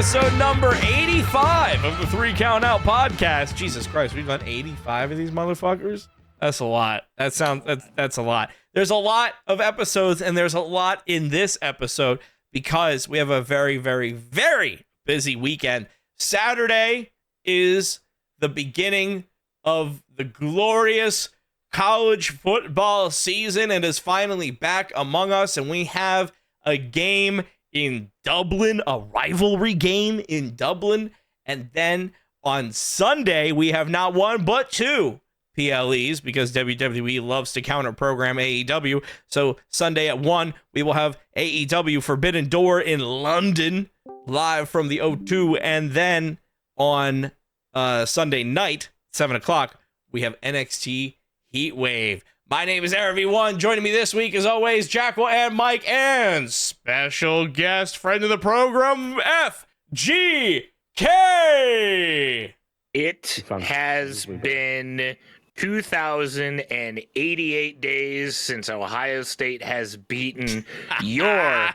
episode number 85 of the 3 Count Out podcast. Jesus Christ, we've done 85 of these motherfuckers? That's a lot. That's a lot. There's a lot of episodes, and there's a lot in this episode because we have a very, very, very busy weekend. Saturday is the beginning of the glorious college football season. It is finally back among us, and we have a game in Dublin, a rivalry game in Dublin. And then on Sunday, we have not one but 2 PLEs because WWE loves to counter program AEW. So Sunday at 1, we will have AEW Forbidden Door in London live from the O2. And then on Sunday night, 7 o'clock, we have NXT Heatwave. My name is Aaron V1. Joining me this week, as always, Jackal and Mike, and special guest friend of the program, FGK. It has been 2,088 days since Ohio State has beaten your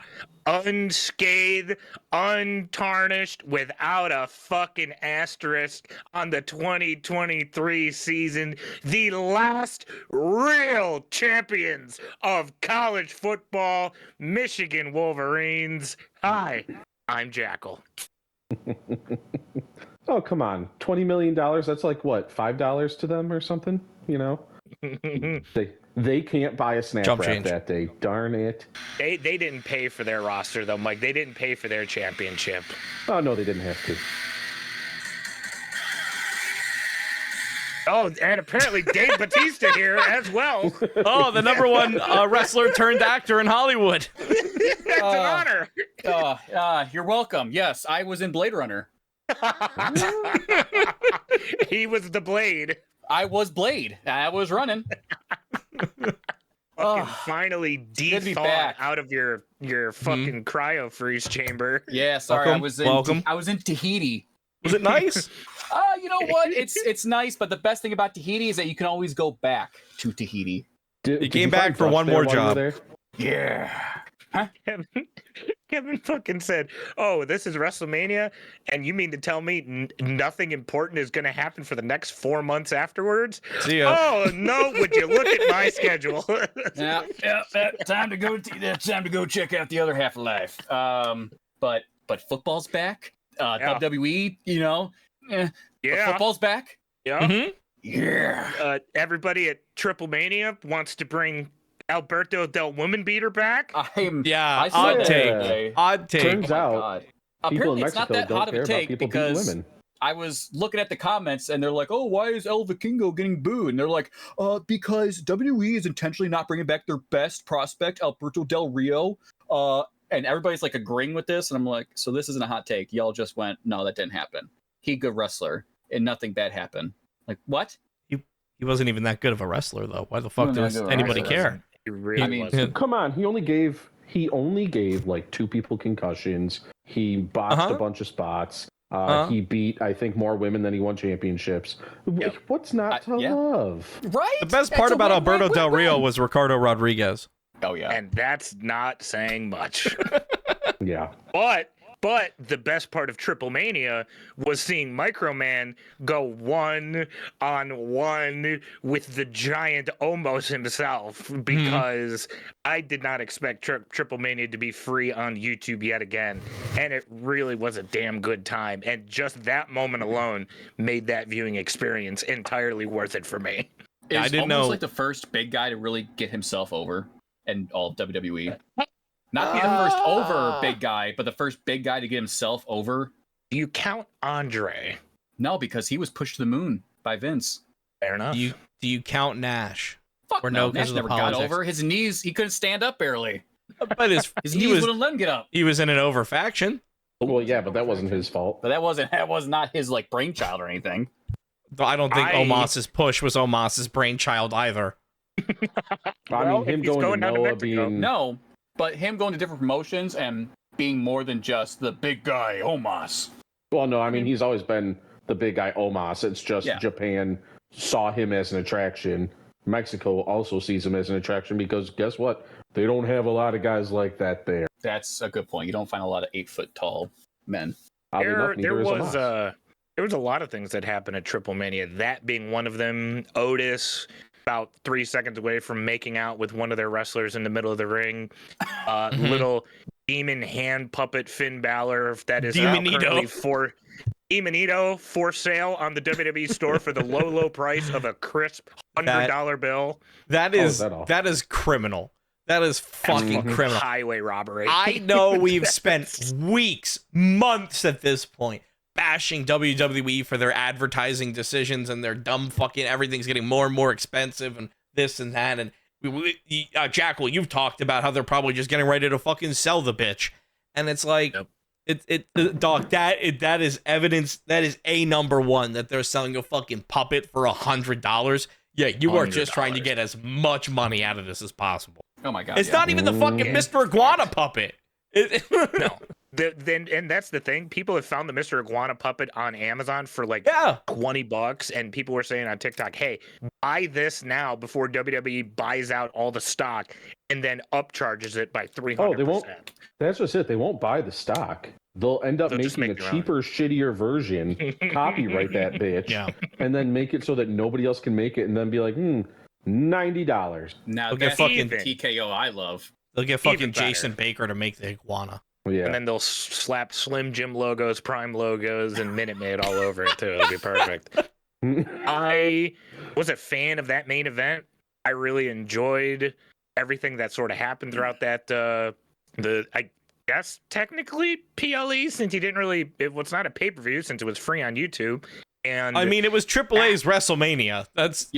unscathed, untarnished, without a fucking asterisk on the 2023 season, the last real champions of college football, Michigan Wolverines. Hi, I'm Jackal. Oh, come on. $20 million, that's like, what, $5 to them or something? You know? They can't buy a snap Jump wrap change that day. Darn it. They didn't pay for their roster, though, Mike. They didn't pay for their championship. Oh, no, they didn't have to. Oh, and apparently Dave Bautista here as well. Oh, the number one wrestler turned actor in Hollywood. It's an honor. You're welcome. Yes, I was in Blade Runner. He was the Blade. I was Blade. I was running. Finally good to be de-thawed back. out of your fucking cryo freeze chamber. Yeah, sorry, Welcome. I was in Tahiti. Was it nice? You know what? It's nice, but the best thing about Tahiti is that you can always go back to Tahiti. He came back for one more job. Yeah. Huh? Kevin fucking said, "Oh, this is WrestleMania, and you mean to tell me nothing important is going to happen for the next 4 months afterwards?" See ya. Oh no! Would you look at my schedule? Yeah. Time to go. Time to go check out the other half of life. But football's back. Yeah. WWE, you know. But Yeah, football's back. yeah. Mhm. Yeah. Everybody at Triple Mania wants to bring Alberto Del Woman Beater back. Yeah, I saw odd that take. today. Odd take. Turns out, God. people in Apparently, it's not Mexico that don't hot of care a about take people beating because women. I was looking at the comments and they're like, "Oh, why is El Vikingo getting booed?" And they're like, because WWE is intentionally not bringing back their best prospect, Alberto Del Rio." And everybody's like agreeing with this, and I'm like, "So this isn't a hot take. Y'all just went, no, that didn't happen. He good wrestler, and nothing bad happened." Like, what? He wasn't even that good of a wrestler, though. Why the fuck No, does no, anybody no, care? He really I mean, wasn't. Come on, he only gave like 2 people concussions. He botched a bunch of spots. He beat, I think, more women than he won championships. Yep. What's not to yeah. love? Right? The best That's part a about win, Alberto win, Del win, Rio win. was Ricardo Rodriguez. Oh yeah. And that's not saying much. Yeah. But the best part of Triple Mania was seeing Microman go 1-on-1 with the giant Omos himself, because I did not expect Triple Mania to be free on YouTube yet again. And it really was a damn good time. And just that moment alone made that viewing experience entirely worth it for me. Yeah, I Is didn't almost know- like the first big guy to really get himself over in all of WWE. Not be the first over big guy, but the first big guy to get himself over. Do you count Andre? No, because he was pushed to the moon by Vince. Fair enough. Do you count Nash? Fuck Or no, no, 'cause Nash of the never got politics. over. His knees, he couldn't stand up barely. But His he knees was wouldn't let him get up. he was in an over faction. Well, yeah, but that wasn't his fault. But that was not his like brainchild or anything. Though I don't think I- Omos's push was Omos's brainchild either. I mean, him if he's going to down to Noah Mexico. being... No, but him going to different promotions and being more than just the big guy, Omos. Well, no, I mean, he's always been the big guy Omos. It's just Yeah. Japan saw him as an attraction. Mexico also sees him as an attraction because guess what? They don't have a lot of guys like that there. That's a good point. You don't find a lot of 8 foot tall men. Oddly enough, neither is Omos. There was a lot of things that happened at Triple Mania. That being one of them. Otis, about 3 seconds away from making out with one of their wrestlers in the middle of the ring. Little demon hand puppet Finn Balor, that is now currently for Demonito for sale on the WWE store for the low price of a crisp $100 bill. That is criminal. That is fucking criminal. Highway robbery. I know we've spent weeks, months at this point bashing WWE for their advertising decisions and their dumb fucking everything's getting more and more expensive and this and that. And Jackal, you've talked about how they're probably just getting ready to fucking sell the bitch. And it's like, dog, that is evidence. That is a number one that they're selling a fucking puppet for $100. Yeah, you are just trying to get as much money out of this as possible. Oh my God. It's not even the fucking Mr. Iguana puppet. No. And that's the thing. People have found the Mr. Iguana puppet on Amazon for like $20, and people were saying on TikTok, "Hey, buy this now before WWE buys out all the stock and then upcharges it by 300%." Oh, they won't. That's just it. They won't buy the stock. They'll end up making a cheaper, shittier version, copyright that bitch, and then make it so that nobody else can make it, and then be like, $90. Now that's fucking TKO I love. They'll get fucking Jason Baker to make the iguana. Yeah. And then they'll slap Slim Jim logos, Prime logos, and Minute Maid all over it too. It'll be perfect. I was a fan of that main event. I really enjoyed everything that sort of happened throughout that. I guess technically PLE, since he didn't really. It's not a pay-per-view since it was free on YouTube. And I mean, it was AAA's WrestleMania. It's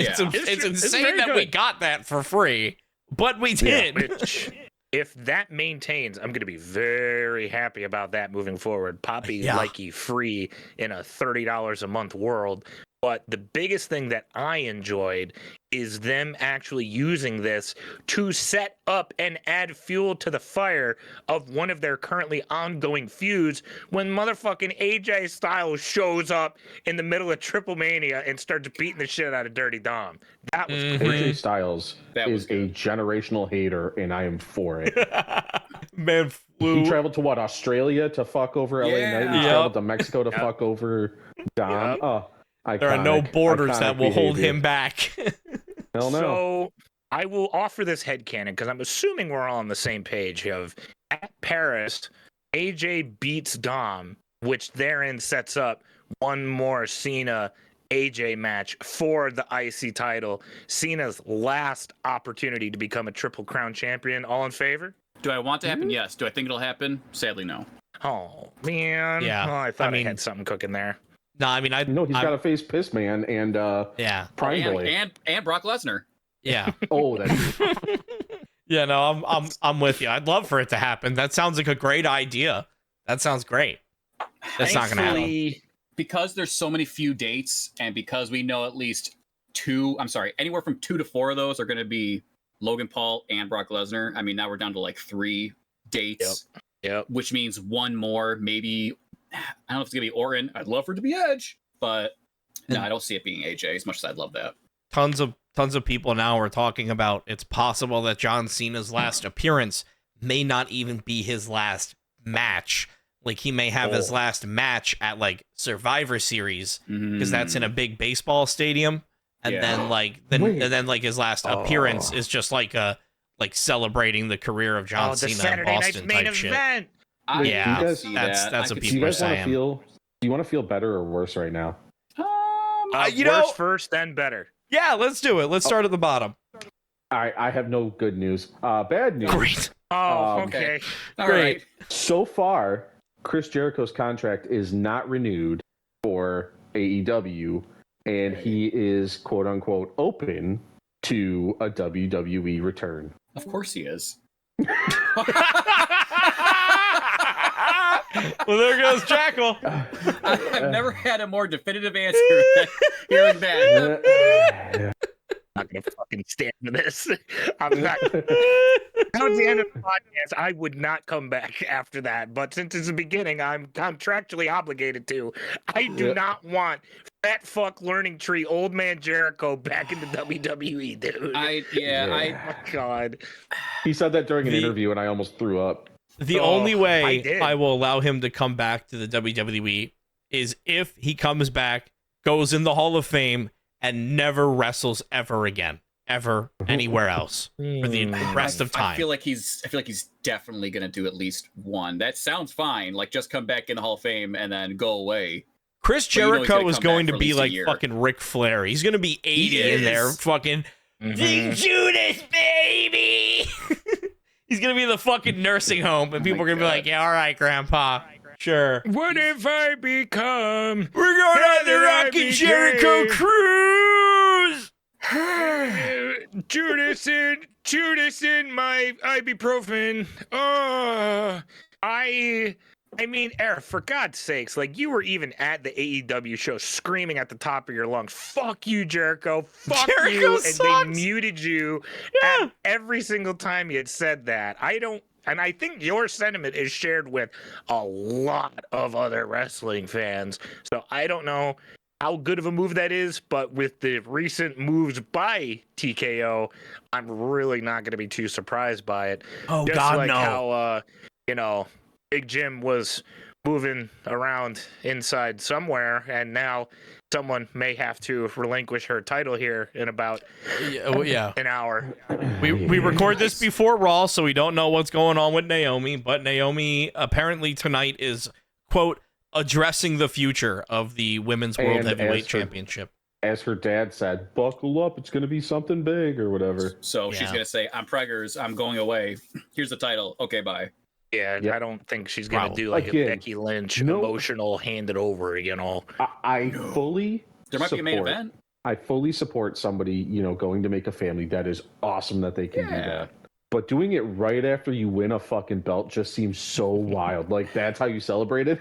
insane that we got that for free, but we did. Which, if that maintains, I'm going to be very happy about that moving forward. Poppy likey free in a $30 a month world. But the biggest thing that I enjoyed is them actually using this to set up and add fuel to the fire of one of their currently ongoing feuds when motherfucking AJ Styles shows up in the middle of Triple Mania and starts beating the shit out of Dirty Dom. That was AJ Styles is a generational hater, and I am for it. Man flew. He traveled to Australia to fuck over LA Knight. He traveled to Mexico to fuck over Dom. Oh. Iconic, there are no borders that will hold him back. Hell no. So I will offer this headcanon because I'm assuming we're all on the same page of at Paris, AJ beats Dom, which therein sets up one more Cena AJ match for the IC title. Cena's last opportunity to become a Triple Crown champion. All in favor? Do I want to happen? Yes. Do I think it'll happen? Sadly, no. Oh, man. Yeah. Oh, I thought I had something cooking there. No, I mean, he's got to face Pissman and Prime Boy and Brock Lesnar. Yeah. Oh, that's yeah. No, I'm with you. I'd love for it to happen. That sounds like a great idea. That sounds great. That's not gonna happen because there's so many few dates, and because we know at least anywhere from 2 to 4 of those are going to be Logan Paul and Brock Lesnar. I mean, now we're down to like 3 dates. Yep. Which means one more, maybe. I don't know if it's gonna be Orton. I'd love for it to be Edge, but no, I don't see it being AJ as much as I'd love that. Tons of people now are talking about it's possible that John Cena's last appearance may not even be his last match. Like he may have his last match at like Survivor Series because that's in a big baseball stadium, and then his last appearance is just like celebrating the career of John Cena in Boston type shit. That's what people are saying. Do you want to feel better or worse right now? Worse first, then better. Yeah, let's do it. Let's start at the bottom. I have no good news. Bad news. Great. Okay. All right. So far, Chris Jericho's contract is not renewed for AEW, and he is quote unquote open to a WWE return. Of course he is. Well, there goes Jackal. I've never had a more definitive answer than hearing that. I'm not gonna fucking stand for this. I'm not. That was the end of the podcast. I would not come back after that. But since it's the beginning, I'm contractually obligated to. I do not want fat fuck learning tree old man Jericho back in the WWE, dude. Oh my God. He said that during an interview, and I almost threw up. The only way I will allow him to come back to the WWE is if he comes back, goes in the Hall of Fame, and never wrestles ever again, ever anywhere else for the rest of time. I feel like he's definitely gonna do at least one. That sounds fine. Like just come back in the Hall of Fame and then go away. Chris Jericho is going to be like fucking Ric Flair. He's going to be 80 in there, fucking Big Judas, baby. He's going to be in the fucking nursing home, and people are going to be like, yeah, all right, Grandpa. Sure. What if I become? We're going on the Rocky Jericho cruise. Judas in my ibuprofen. Oh, I mean, Eric, for God's sakes, like you were even at the AEW show screaming at the top of your lungs, "Fuck you, Jericho! Fuck you!" And they muted you at every single time you had said that. And I think your sentiment is shared with a lot of other wrestling fans. So I don't know how good of a move that is, but with the recent moves by TKO, I'm really not going to be too surprised by it. Oh, just God, like no. How, Big Jim was moving around inside somewhere, and now someone may have to relinquish her title here in about an hour. We record this before Raw, so we don't know what's going on with Naomi, but Naomi apparently tonight is, quote, addressing the future of the Women's World Heavyweight Championship. As her dad said, buckle up, it's going to be something big or whatever. So she's going to say, I'm preggers, I'm going away. Here's the title. Okay, bye. Yeah, I don't think she's going to do like a Becky Lynch emotional hand it over, I fully There might be a main event. I fully support somebody, going to make a family. That is awesome that they can do that. But doing it right after you win a fucking belt just seems so wild. Like, that's how you celebrate it?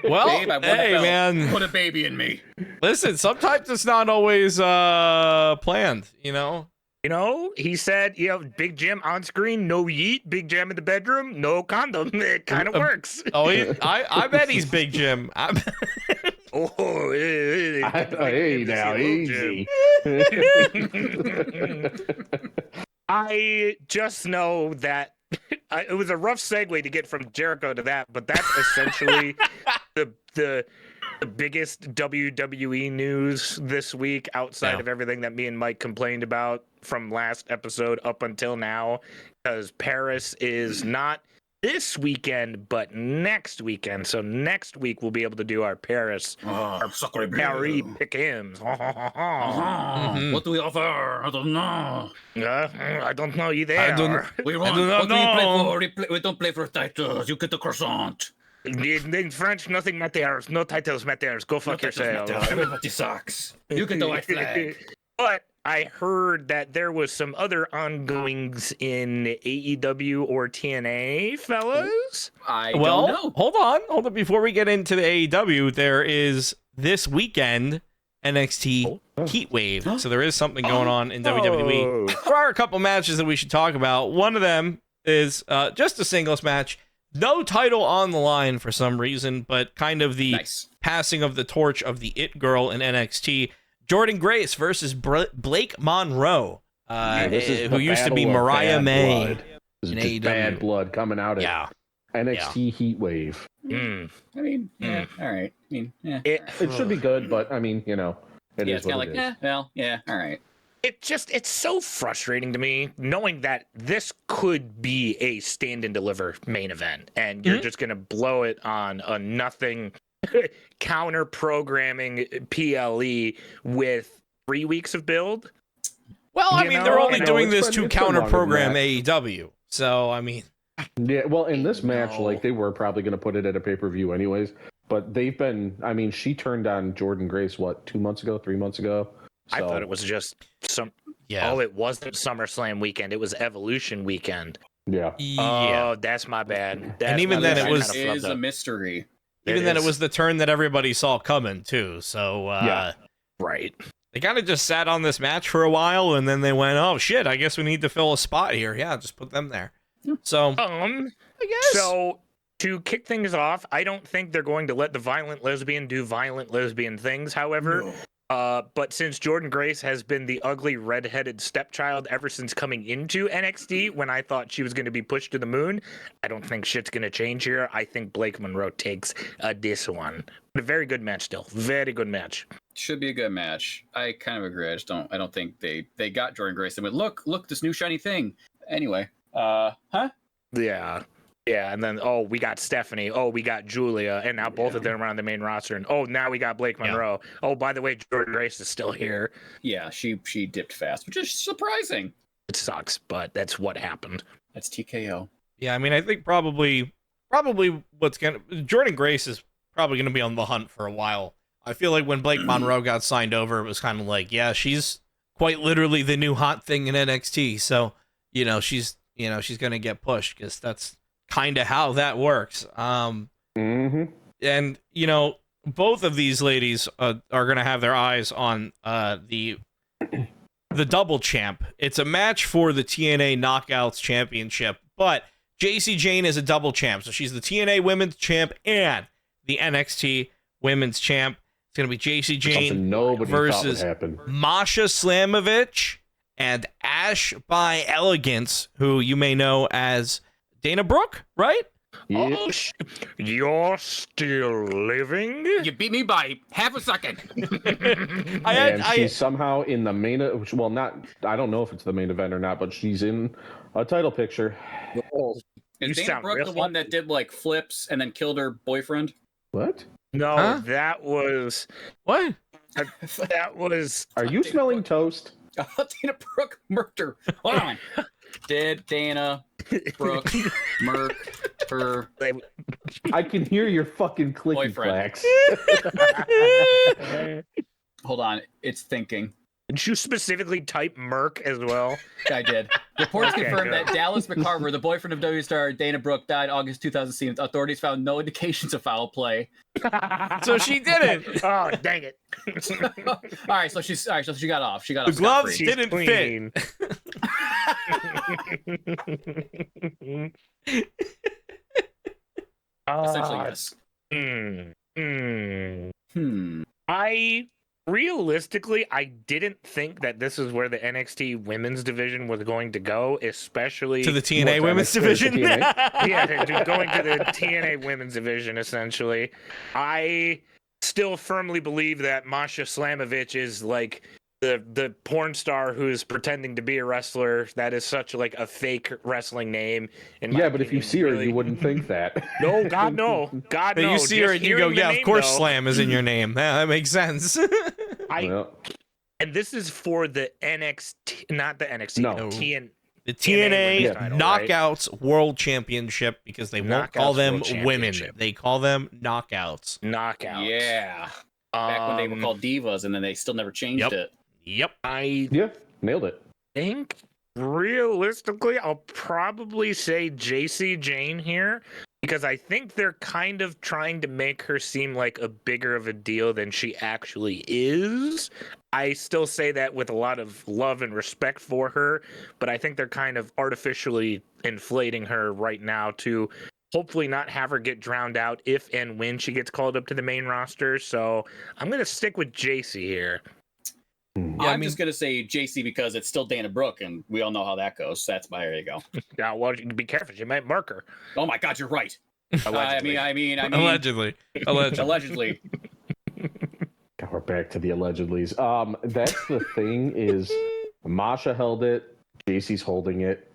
Well, Babe, I won a belt. Man. Put a baby in me. Listen, sometimes it's not always planned, He said, Big Jim on screen, no yeet. Big Jim in the bedroom, no condom. It kind of works. Oh, I bet he's Big Jim. Hey, now, easy. I just know that it was a rough segue to get from Jericho to that, but that's essentially the biggest WWE news this week outside of everything that me and Mike complained about from last episode up until now, because Paris is not this weekend, but next weekend. So next week we'll be able to do our Paris, our Paris Pick Ems. What do we offer? I don't know. I don't know either. We don't play for titles. You get the croissant. In French, nothing matters. No titles matters. Go fuck yourself. Everybody sucks. You get the white flag. But I heard that there was some other ongoings in AEW or TNA, fellas. I don't know. Hold on. Before we get into the AEW, there is this weekend NXT Heatwave. So there is something going on in WWE. There are a couple matches that we should talk about. One of them is just a singles match. No title on the line for some reason, but kind of the passing of the torch of the It Girl in NXT. Jordan Grace versus Blake Monroe, who used to be Mariah May. This is just bad blood coming out of NXT Heatwave. I mean, all right. I mean, it should be good, but I mean, it is what it is. All right. It's so frustrating to me knowing that this could be a stand and deliver main event, and you're just going to blow it on a nothing counter programming PLE with 3 weeks of build. Well, I mean, they're only doing this to counter program AEW. So, I mean, yeah, well, in this match, like, they were probably going to put it at a pay-per-view anyways, but they've been, I mean, she turned on Jordan Grace, 3 months ago? So. I thought it was just it wasn't SummerSlam weekend. It was Evolution weekend. Yeah. Oh, that's my bad. And even then it is a mystery. Even then it was the turn that everybody saw coming too. So, right. They kind of just sat on this match for a while, and then they went, "Oh shit! I guess we need to fill a spot here. Yeah, just put them there." So, I guess. So to kick things off, I don't think they're going to let the violent lesbian do violent lesbian things. However, But since Jordan Grace has been the ugly redheaded stepchild ever since coming into NXT, when I thought she was going to be pushed to the moon, I don't think shit's going to change here. I think Blake Monroe takes this one. But a very good match still. Very good match. Should be a good match. I kind of agree. I don't think they got Jordan Grace and went, look, this new shiny thing. Anyway, Yeah. Yeah, and then, we got Stephanie. We got Julia. And now both of them are on the main roster. And, now we got Blake Monroe. Yeah. By the way, Jordan Grace is still here. Yeah, she dipped fast, which is surprising. It sucks, but that's what happened. That's TKO. Yeah, I mean, I think probably Jordan Grace is probably going to be on the hunt for a while. I feel like when Blake Monroe got signed over, it was kind of like, yeah, she's quite literally the new hot thing in NXT. So, she's going to get pushed because that's kind of how that works. And both of these ladies are going to have their eyes on the double champ. It's a match for the TNA Knockouts Championship, but JC Jane is a double champ, so she's the TNA Women's Champ and the NXT Women's Champ. It's going to be JC Jane versus Masha Slamovich and Ash by Elegance, who you may know as Dana Brooke, right? Yeah. You're still living? You beat me by half a second. She's somehow in the main. Well, I don't know if it's the main event or not, but she's in a title picture. Is Dana Brooke the one that did like flips and then killed her boyfriend? What? No, that was what? That was. Are you smelling toast? Dana Brooke murked her. Hold on. Did Dana Brooke murk her? I can hear your fucking clicky clacks. Hold on, it's thinking. Did you specifically type Merc as well? I did. Reports confirmed that Dallas McCarver, the boyfriend of W star Dana Brooke, died August 2016. Authorities found no indications of foul play. So she didn't. Oh, dang it! All right, so she got off. She got off. The gloves didn't fit. Essentially, yes. Realistically, I didn't think that this is where the NXT women's division was going to go, especially to the TNA women's division. Yeah, going to the TNA women's division, essentially. I still firmly believe that Masha Slamovich is like the porn star who's pretending to be a wrestler. That is such like a fake wrestling name. But if you see her, you wouldn't think that. No, God, no. God, no. You see her and you go, yeah, of course Slam is in your name. Yeah, that makes sense. And this is for the NXT, not the NXT, no. the TNA Knockouts right? World Championship, because they won't call them women. They call them Knockouts. Knockouts. Yeah. Back when they were called Divas, and then they still never changed it. Yep. Nailed it. I think realistically, I'll probably say JC Jane here, because I think they're kind of trying to make her seem like a bigger of a deal than she actually is. I still say that with a lot of love and respect for her, but I think they're kind of artificially inflating her right now to hopefully not have her get drowned out if and when she gets called up to the main roster. So I'm going to stick with JC here. Yeah, I'm just going to say JC because it's still Dana Brooke, and we all know how that goes. That's my, there you go. Yeah, well, be careful. You might mark her. Oh, my God, you're right. Allegedly. I mean. Allegedly. God, we're back to the allegedlys. That's the thing is Masha held it. JC's holding it.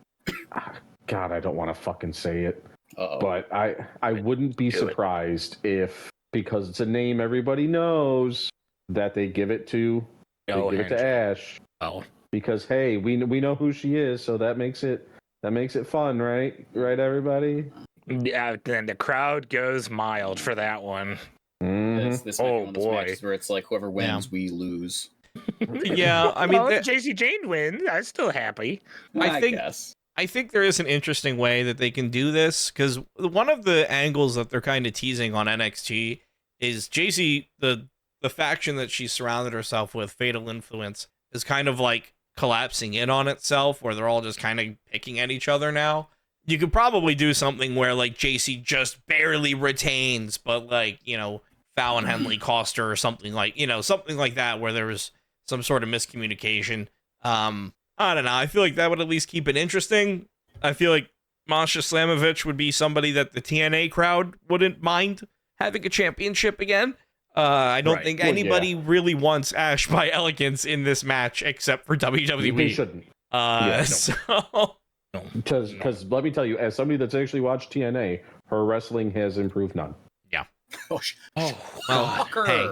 God, I don't want to fucking say it. But I wouldn't be surprised if, because it's a name everybody knows, that they give it to Ash. Oh, because hey, we know who she is, so that makes it fun, right? Right, everybody. Yeah, then the crowd goes mild for that one. Mm-hmm. This might be one of those matches where it's like whoever wins, we lose. Yeah, I mean, if JC Jane wins, I'm still happy. I think there is an interesting way that they can do this, because one of the angles that they're kind of teasing on NXT is JC, the faction that she surrounded herself with, Fatal Influence, is kind of like collapsing in on itself, where they're all just kind of picking at each other now. You could probably do something where like JC just barely retains, but like, Fallon Henley cost her or something like that, where there was some sort of miscommunication. I don't know. I feel like that would at least keep it interesting. I feel like Masha Slamovich would be somebody that the TNA crowd wouldn't mind having a championship again. I don't think anybody really wants Ash by Elegance in this match except for WWE. They shouldn't. Because let me tell you, as somebody that's actually watched TNA, her wrestling has improved none. Yeah. Well, hey,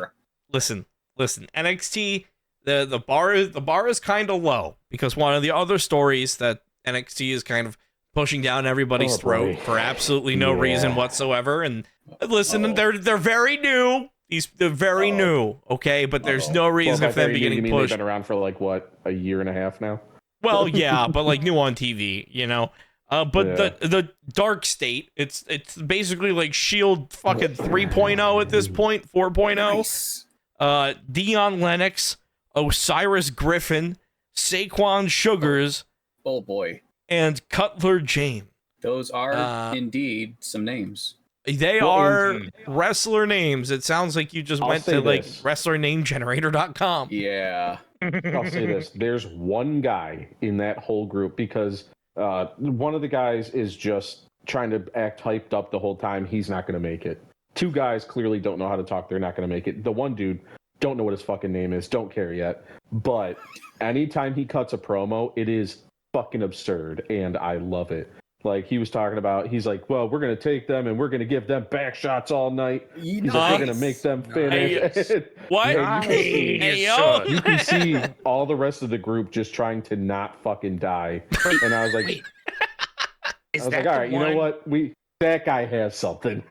listen. NXT, the bar is kind of low because one of the other stories that NXT is kind of pushing down everybody's throat for absolutely no reason whatsoever. And listen, they're very new. They're very new, okay? But there's no reason for them to be getting pushed. They've been around for like what, a year and a half now? Well, yeah, but like new on TV, you know. But the Dark State, it's basically like Shield fucking 3.0 at this point, 4.0. Nice. Dion Lennox, Osiris Griffin, Saquon Sugars. Oh boy. And Cutler James. Those are indeed some names. They are wrestler names. It sounds like you just went to like wrestlernamegenerator.com. Yeah. I'll say this. There's one guy in that whole group because one of the guys is just trying to act hyped up the whole time. He's not going to make it. Two guys clearly don't know how to talk. They're not going to make it. The one dude, don't know what his fucking name is. Don't care yet. But anytime he cuts a promo, it is fucking absurd. And I love it. Like he was talking about, he's like, well, we're going to take them and we're going to give them back shots all night. He's like, we're going to make them finish. What? Hey, yo. You can see all the rest of the group just trying to not fucking die. And I was like, all right, you know what? That guy has something.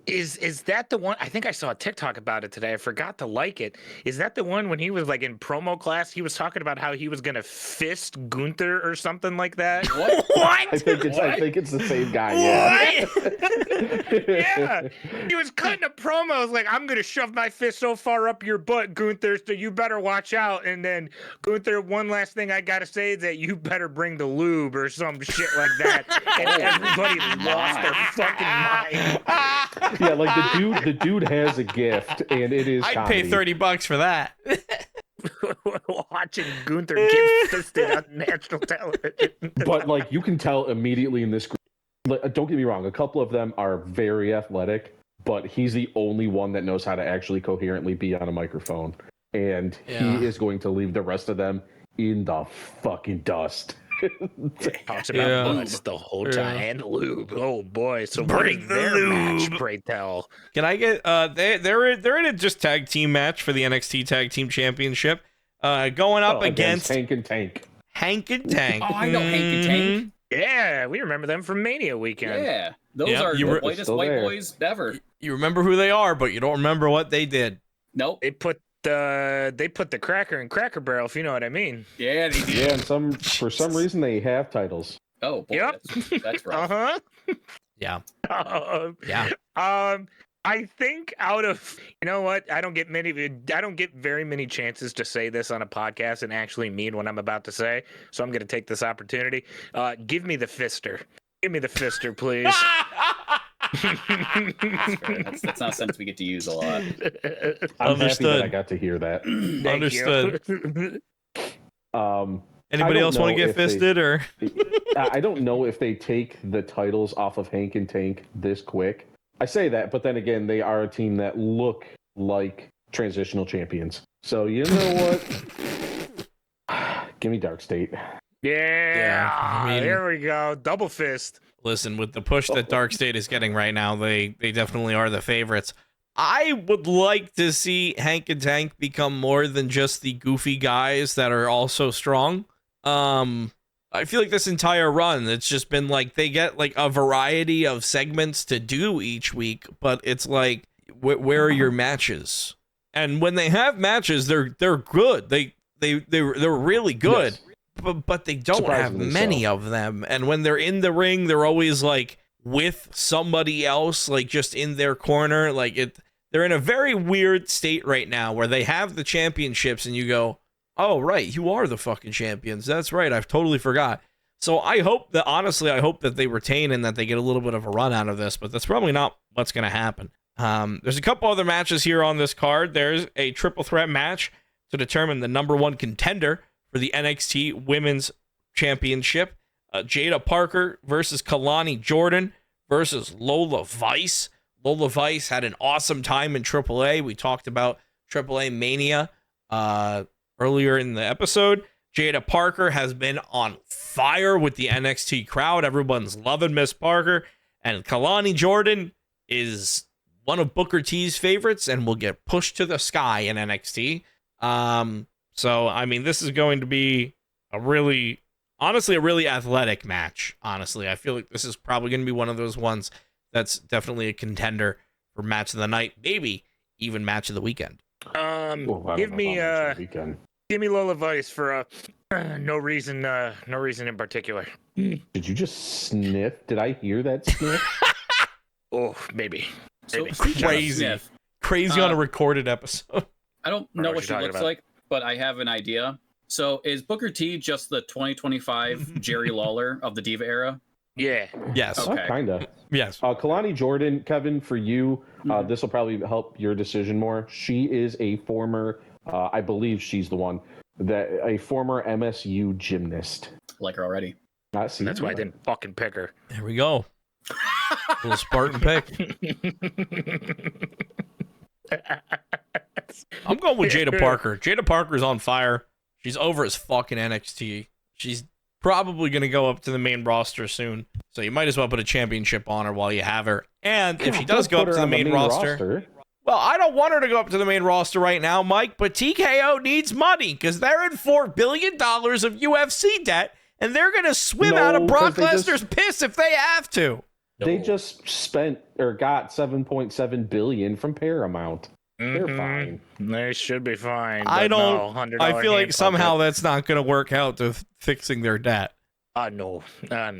Is that the one? I think I saw a TikTok about it today. I forgot to like it. Is that the one when he was like in promo class? He was talking about how he was gonna fist Gunther or something like that. What? I think it's the same guy. Yeah. Yeah. He was cutting a promo. I was like, I'm gonna shove my fist so far up your butt, Gunther, so you better watch out. And then Gunther, one last thing I gotta say is that you better bring the lube or some shit like that. And everybody lost their fucking mind. Yeah, like the dude has a gift, and it is. I'd pay $30 for that. Watching Gunther get fisted on national television. But like you can tell immediately in this group. Don't get me wrong, a couple of them are very athletic, but he's the only one that knows how to actually coherently be on a microphone, and he is going to leave the rest of them in the fucking dust. Talks about butts the whole time and lube. Oh boy! So bring their match, pray tell. Can I get they're in a just tag team match for the NXT Tag Team Championship, going up against Hank and Tank. Hank and Tank. Oh, I know Hank and Tank. Yeah, we remember them from Mania weekend. Yeah, those are the whitest white boys ever. You remember who they are, but you don't remember what they did. Nope. They put the cracker in Cracker Barrel, if you know what I mean. Yeah, they do. Yeah, and for some reason they have titles. Oh, boy, yep. That's right. Yeah. Yeah. I think out of, you know what, I don't get very many chances to say this on a podcast and actually mean what I'm about to say. So I'm going to take this opportunity. Give me the fister. Give me the fister, please. That's not a sentence we get to use a lot. I'm happy that I got to hear that. Understood. Anybody else want to get fisted or? I don't know if they take the titles off of Hank and Tank this quick. I say that, but then again, they are a team that look like transitional champions. So you know what? Give me Dark State. Yeah, I mean, there we go. Double fist. Listen, with the push that Dark State is getting right now, they definitely are the favorites. I would like to see Hank and Tank become more than just the goofy guys that are also strong. I feel like this entire run, it's just been like they get like a variety of segments to do each week, but it's like, where are your matches? And when they have matches, they're good. They're really good. Yes. But they don't have many of them. And when they're in the ring, they're always like with somebody else, like just in their corner. Like they're in a very weird state right now where they have the championships and you go, oh, right, you are the fucking champions. That's right. I've totally forgot. So I hope that, honestly, I hope that they retain and that they get a little bit of a run out of this, but that's probably not what's going to happen. There's a couple other matches here on this card. There's a triple threat match to determine the number one contender for the NXT Women's Championship. Jada Parker versus Kalani Jordan versus Lola Vice. Lola Vice had an awesome time in AAA. We talked about AAA Mania earlier in the episode. Jada Parker has been on fire with the NXT crowd. Everyone's loving Miss Parker. And Kalani Jordan is one of Booker T's favorites and will get pushed to the sky in NXT. So, I mean, this is going to be a really athletic match. Honestly, I feel like this is probably going to be one of those ones that's definitely a contender for match of the night, maybe even match of the weekend. Give me Lola Vice for no reason in particular. Did you just sniff? Did I hear that sniff? Oh, maybe. So, crazy on a recorded episode. I don't know what she looks like, but I have an idea. So is Booker T just the 2025 Jerry Lawler of the Diva era? Yeah. Yes. Okay. Kind of. Yes. Kalani Jordan, Kevin, for you, this will probably help your decision more. She is a former, I believe she's the one, a former MSU gymnast. Like her already. That's why I didn't fucking pick her. There we go. Little Spartan pick. I'm going with Jada Parker. Jada Parker's on fire. She's over as fucking NXT. She's probably going to go up to the main roster soon. So you might as well put a championship on her while you have her. And if she does go up to the main roster, well, I don't want her to go up to the main roster right now, Mike, but TKO needs money because they're in $4 billion of UFC debt, and they're going to swim out of Brock Lesnar's piss if they have to. They just spent or got $7.7 billion from Paramount. They're fine. They should be fine. I don't. $100 I feel like somehow that's not going to work out to fixing their debt. No. Yeah.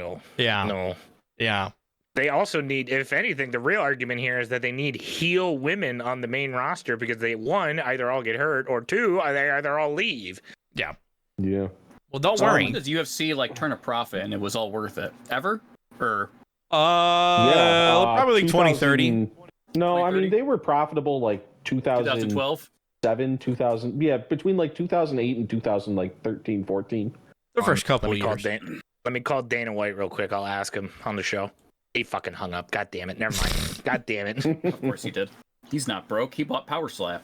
No. Yeah. They also need, if anything, the real argument here is that they need heel women on the main roster because they, one, either all get hurt, or two, they either all leave. Yeah. Yeah. Well, don't worry. When does UFC like turn a profit and it was all worth it? Ever? Or probably like 2030. No, I mean they were profitable like 2012, 2000. Yeah, between like 2008 and 2013, 14. The first couple of years. Let me call Dana White real quick. I'll ask him on the show. He fucking hung up. God damn it. Never mind. God damn it. Of course he did. He's not broke. He bought Power Slap.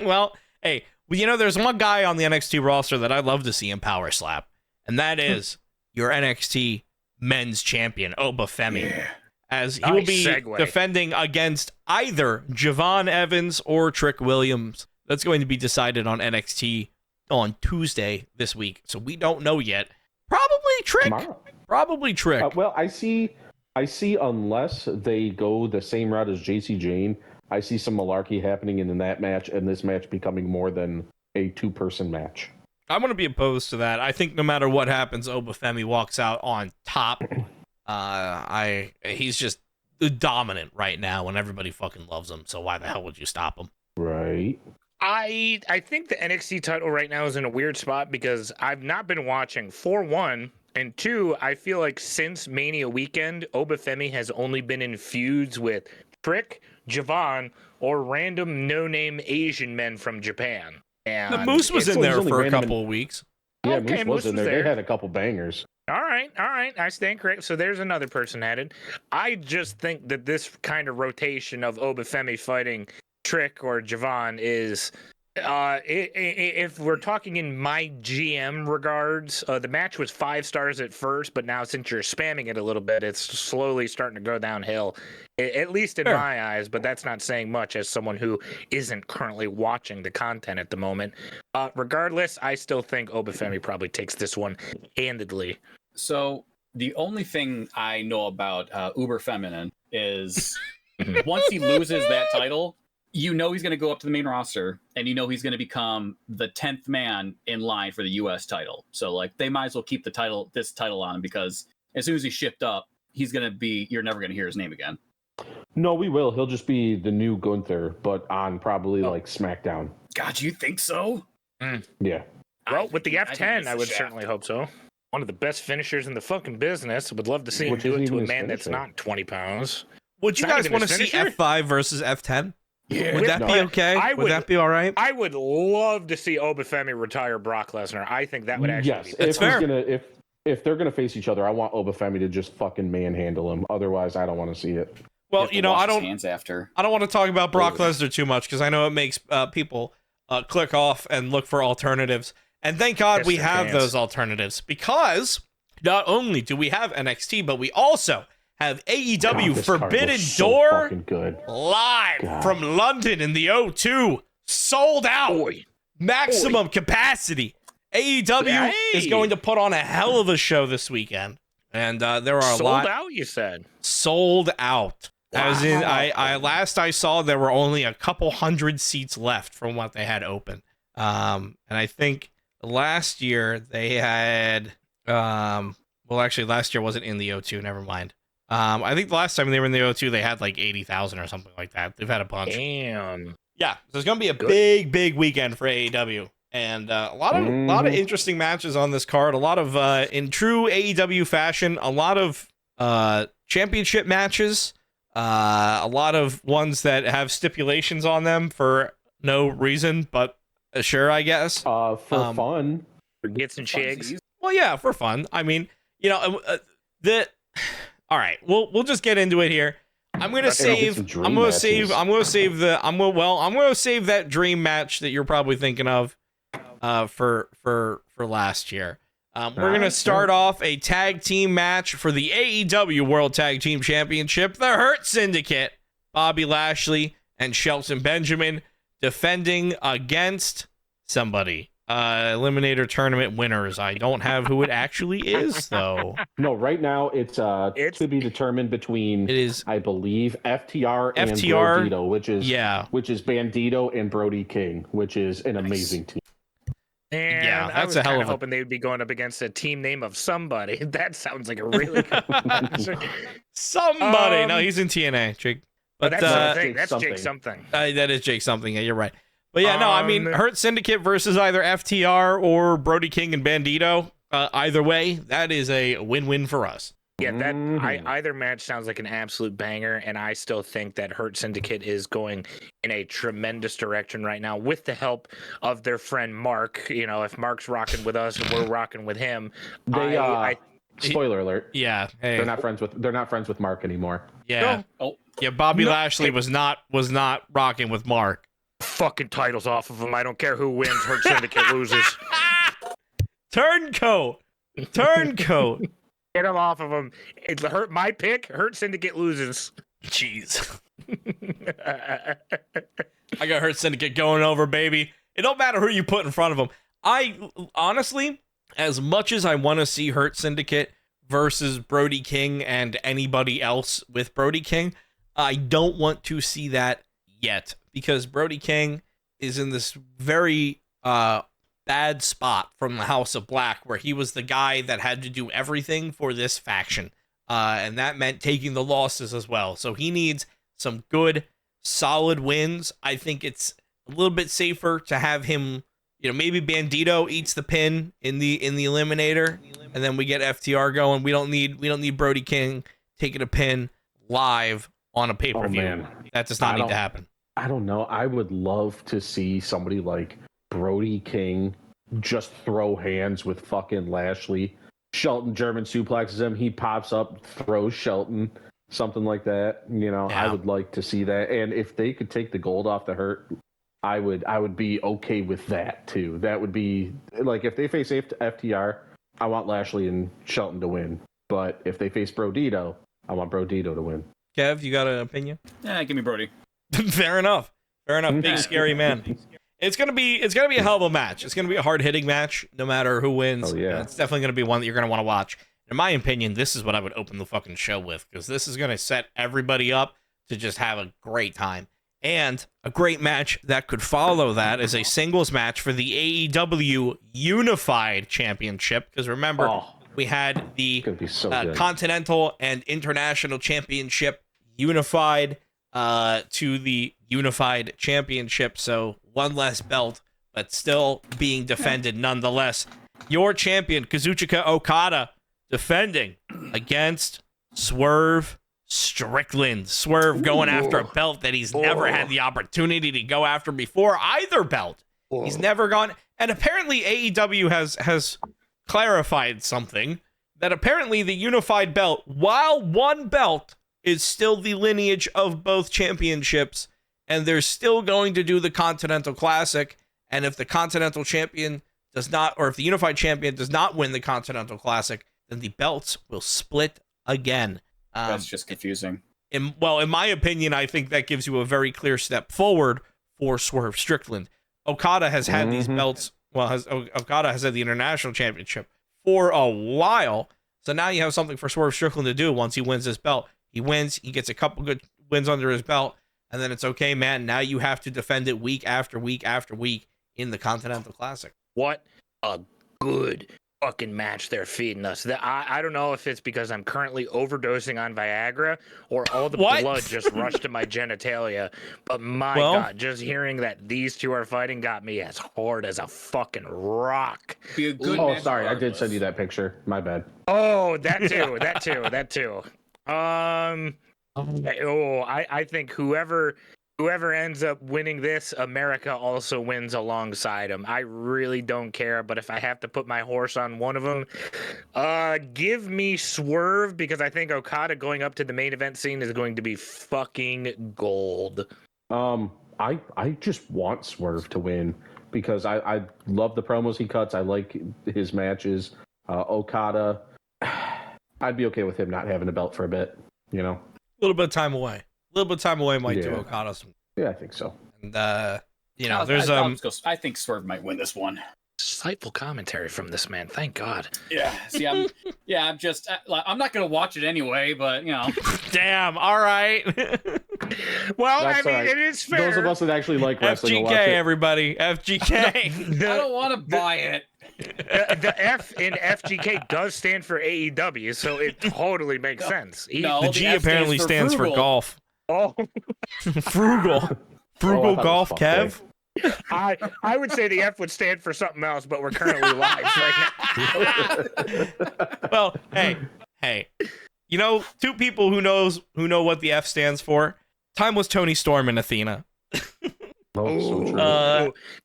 Well, hey, there's one guy on the NXT roster that I'd love to see in Power Slap, and that is your NXT Men's Champion, Oba Femi. Yeah. As he will be defending against either Javon Evans or Trick Williams. That's going to be decided on NXT on Tuesday this week. So we don't know yet. Probably Trick. Tomorrow. Probably Trick. Well, I see unless they go the same route as JC Jane, I see some malarkey happening in that match and this match becoming more than a two-person match. I'm going to be opposed to that. I think no matter what happens, Oba Femi walks out on top. He's just dominant right now and everybody fucking loves him. So why the hell would you stop him? Right. I think the NXT title right now is in a weird spot because I've not been watching, for one, and two, I feel like since Mania weekend, Oba Femi has only been in feuds with Trick, Javon, or random no-name Asian men from Japan. And the Moose was in there for a couple of weeks. Yeah, okay, Moose was in there. They had a couple bangers. All right. I stand correct. So there's another person added. I just think that this kind of rotation of Oba Femi fighting Trick or Javon is, if we're talking in my GM regards, the match was 5 stars at first, but now since you're spamming it a little bit, it's slowly starting to go downhill, at least in my eyes, but that's not saying much as someone who isn't currently watching the content at the moment. Regardless, I still think Oba Femi probably takes this one handedly. So the only thing I know about Uber Feminine is once he loses that title, he's going to go up to the main roster, and he's going to become the 10th man in line for the U.S. title. So like they might as well keep this title on him because as soon as he's shipped up, he's going to be. You're never going to hear his name again. No, we will. He'll just be the new Gunther, but on probably like SmackDown. God, you think so? Yeah. Well, with the F10, I would certainly hope so. One of the best finishers in the fucking business. Would love to see him do it to a man that's not 20 pounds. Would you guys want to see F5 versus F10? Yeah. Would that be okay? Would that be all right? I would love to see Obafemi retire Brock Lesnar. I think that would actually be that's fair. If they're gonna face each other, I want Obafemi to just fucking manhandle him. Otherwise, I don't want to see it. Well, I don't want to talk about Brock Lesnar too much because I know it makes people click off and look for alternatives. And thank God we have those alternatives, because not only do we have NXT, but we also have AEW Forbidden Door live from London in the O2, sold out, maximum capacity. AEW is going to put on a hell of a show this weekend, and there are a lot. Sold out, you said? Sold out. Wow. As in, last I saw, there were only a couple hundred seats left from what they had open. And I think last year they had, actually last year wasn't in the O2, never mind. I think the last time they were in the O2, they had like 80,000 or something like that. They've had a bunch. Damn. Yeah, so it's going to be a big weekend for AEW. And a lot of interesting matches on this card. A lot of, in true AEW fashion, a lot of championship matches. A lot of ones that have stipulations on them for no reason, but sure, I guess. For fun. For gets and chigs. Well, yeah, for fun. I mean, all right, we'll just get into it here. I'm gonna save that dream match that you're probably thinking of for last year. We're gonna start off a tag team match for the AEW World Tag Team Championship. The Hurt Syndicate, Bobby Lashley and Shelton Benjamin, defending against somebody. Eliminator tournament winners. I don't have who it actually is, though. No, right now it's to be determined between, it is, I believe, FTR and Bandito, which is Bandito and Brody King, which is an amazing team. And yeah, that's I was kind of hoping they would be going up against a team name of somebody. That sounds like a really good match. Somebody. No, he's in TNA, Jake. But that's Jake something. That is Jake something. Yeah, you're right. But yeah, no, I mean, Hurt Syndicate versus either FTR or Brody King and Bandito. Either way, that is a win-win for us. Yeah, either match sounds like an absolute banger, and I still think that Hurt Syndicate is going in a tremendous direction right now with the help of their friend Mark. If Mark's rocking with us and we're rocking with him, spoiler alert. Yeah, hey. They're not friends with Mark anymore. Yeah, Bobby Lashley was not rocking with Mark. Fucking titles off of him. I don't care who wins. Hurt Syndicate loses. Turncoat. Get him off of him. My pick. Hurt Syndicate loses. Jeez. I got Hurt Syndicate going over, baby. It don't matter who you put in front of them. I honestly, as much as I want to see Hurt Syndicate versus Brody King and anybody else with Brody King, I don't want to see that yet, because Brody King is in this very bad spot from the House of Black, where he was the guy that had to do everything for this faction, and that meant taking the losses as well. So he needs some good, solid wins. I think it's a little bit safer to have him, maybe Bandito eats the pin in the Eliminator, and then we get FTR going. We don't need Brody King taking a pin live on a pay-per-view. That does not need to happen. I don't know. I would love to see somebody like Brody King just throw hands with fucking Lashley. Shelton German suplexes him. He pops up, throws Shelton, something like that. I would like to see that. And if they could take the gold off the Hurt, I would be okay with that too. That would be like, if they face FTR, I want Lashley and Shelton to win. But if they face Brodito, I want Brodito to win. Kev, you got an opinion? Yeah, give me Brody. Fair enough. Big scary man. It's gonna be a hell of a match. It's gonna be a hard hitting match, no matter who wins. Oh, yeah. It's definitely gonna be one that you're gonna want to watch. In my opinion, this is what I would open the fucking show with, because this is gonna set everybody up to just have a great time. And a great match that could follow that is a singles match for the AEW Unified Championship. Because remember, we had the Continental and International Championship unified to the Unified Championship. So one less belt, but still being defended nonetheless. Your champion, Kazuchika Okada, defending against Swerve Strickland. Swerve going after a belt that he's never had the opportunity to go after before either belt. He's never gone. And apparently AEW has clarified something, that apparently the unified belt, while one belt, is still the lineage of both championships, and they're still going to do the Continental Classic. And if the Continental Champion does not, or if the unified champion does not win the Continental Classic, then the belts will split again. That's just confusing. In my opinion, I think that gives you a very clear step forward for Swerve Strickland. Okada has had these belts. Okada has had the International Championship for a while. So now you have something for Swerve Strickland to do once he wins this belt. He wins, he gets a couple good wins under his belt, and then it's okay, man. Now you have to defend it week after week after week in the Continental Classic. What a good fucking match they're feeding us. I don't know if it's because I'm currently overdosing on Viagra or all the blood just rushed to my genitalia, but God, just hearing that these two are fighting got me as hard as a fucking rock. Be a good match. Sorry, I did send you that picture. My bad. Oh, that too. I think whoever ends up winning this, America also wins alongside him. I really don't care, but if I have to put my horse on one of them, give me Swerve, because I think Okada going up to the main event scene is going to be fucking gold. I just want Swerve to win because I love the promos he cuts. I like his matches. Okada, I'd be okay with him not having a belt for a bit, you know? A little bit of time away. Might do Okada some. Yeah, I think so. And there's I think Swerve might win this one. Insightful commentary from this man. Thank God. Yeah. See, I'm not gonna watch it anyway, but you know. Damn. All right. Well, That's I mean, right. It is fair. Those of us that actually like wrestling FGK, will watch it. everybody. FGK. I don't want to buy it. The F in FGK does stand for AEW, so it totally makes sense. The G apparently stands for golf. Oh, frugal golf, Kev. I would say the F would stand for something else, but we're currently live right now. Well, hey, you know, two people who know what the F stands for. Timeless Tony Storm and Athena. So true.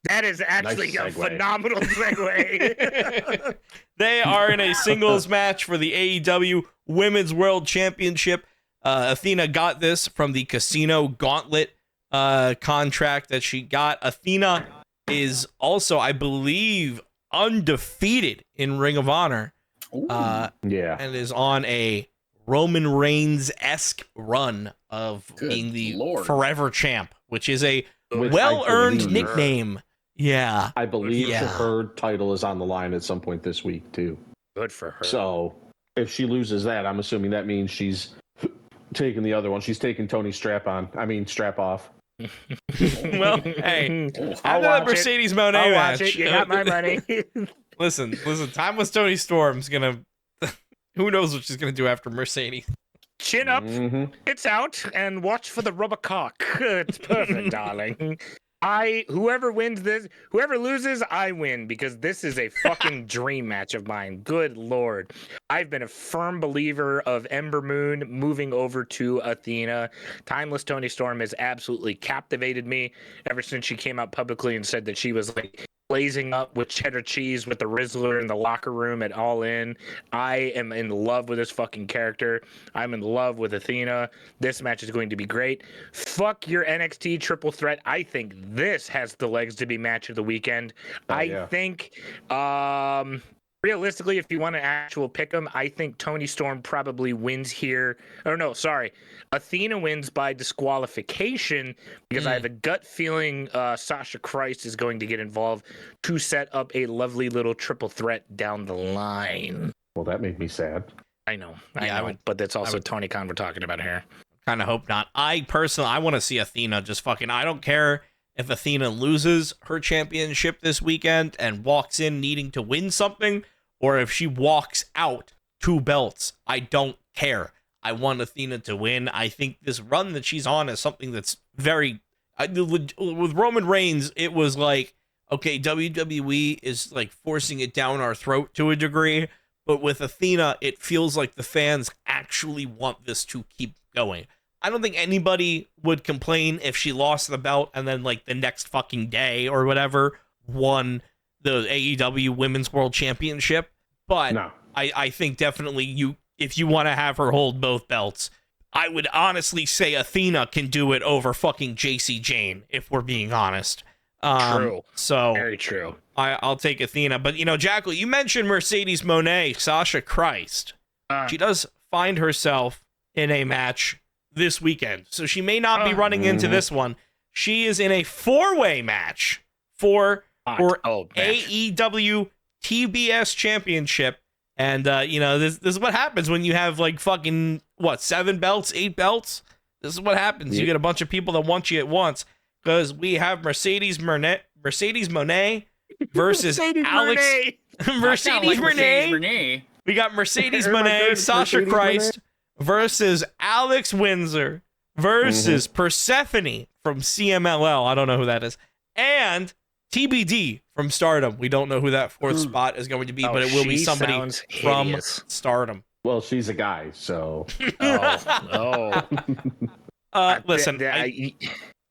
That is actually Nice a segue. phenomenal segue. They are in a singles match for the AEW Women's World Championship. Athena got this from the Casino Gauntlet contract that she got. Athena is also, I believe, undefeated in Ring of Honor. Yeah. And is on a Roman Reigns-esque run of being the Forever Champ, which is a well-earned nickname. Yeah. I believe her title is on the line at some point this week, too. Good for her. So, if she loses that, I'm assuming that means she's taking the other one. She's taking Tony's strap off. Well, hey, after that Mercedes Moné match, you got my money. listen. Timeless Tony Storm's gonna. Who knows what she's gonna do after Mercedes? Chin up, it's out, and watch for the rubber cock. It's perfect, darling. Whoever loses, I win, because this is a fucking dream match of mine. Good Lord. I've been a firm believer of Ember Moon moving over to Athena. Timeless Tony Storm has absolutely captivated me ever since she came out publicly and said that she was like blazing up with cheddar cheese with the Rizzler in the locker room at All In. I am in love with this fucking character. I'm in love with Athena. This match is going to be great. Fuck your NXT triple threat. I think this has the legs to be match of the weekend. I think realistically, if you want an actual pick 'em, I think Tony Storm probably wins here. Oh no, sorry. Athena wins by disqualification, because I have a gut feeling Sasha Christ is going to get involved to set up a lovely little triple threat down the line. Well, that made me sad. I know, but that's also Tony Khan we're talking about here. Kind of hope not. I want to see Athena just fucking. I don't care if Athena loses her championship this weekend and walks in needing to win something, or if she walks out 2 belts. I don't care. I want Athena to win. I think this run that she's on is something that's very... with Roman Reigns, it was like, okay, WWE is like forcing it down our throat to a degree, But with Athena, it feels like the fans actually want this to keep going. I don't think anybody would complain if she lost the belt and then like the next fucking day or whatever won the AEW Women's World Championship. But no. I think definitely if you want to have her hold both belts, I would honestly say Athena can do it over fucking JC Jane, if we're being honest. True. So very true. I'll take Athena. But, Jackal, you mentioned Mercedes Moné, Sasha Christ. She does find herself in a match this weekend. So she may not be running into this one. She is in a 4-way match for AEW TBS Championship. And, this is what happens when you have, like, fucking, 7 belts, 8 belts? This is what happens. Yep. You get a bunch of people that want you at once. Because we have Mercedes Moné versus Mercedes Moné. We got Mercedes Moné, Sasha Christ versus Alex Windsor versus Persephone from CMLL. I don't know who that is. And TBD from Stardom. We don't know who that 4th spot is going to be, but it will be somebody from Stardom. Well, she's a guy, so. Listen,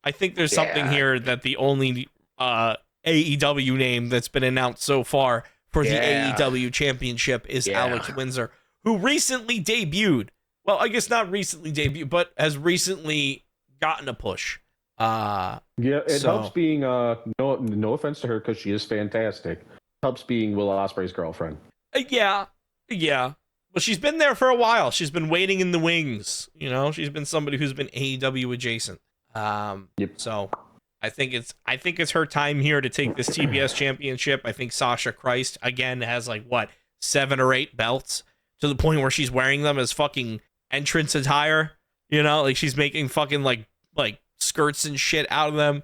I think there's something here that the only AEW name that's been announced so far for the AEW Championship is Alex Windsor, who recently debuted. Well, I guess not recently debuted, but has recently gotten a push. It helps being no offense to her because she is fantastic. Helps being Will Ospreay's girlfriend. Yeah. Well, she's been there for a while. She's been waiting in the wings. She's been somebody who's been AEW adjacent. So I think it's her time here to take this TBS championship. I think Sasha Christ again has 7 or 8 belts to the point where she's wearing them as fucking entrance attire. She's making fucking like skirts and shit out of them.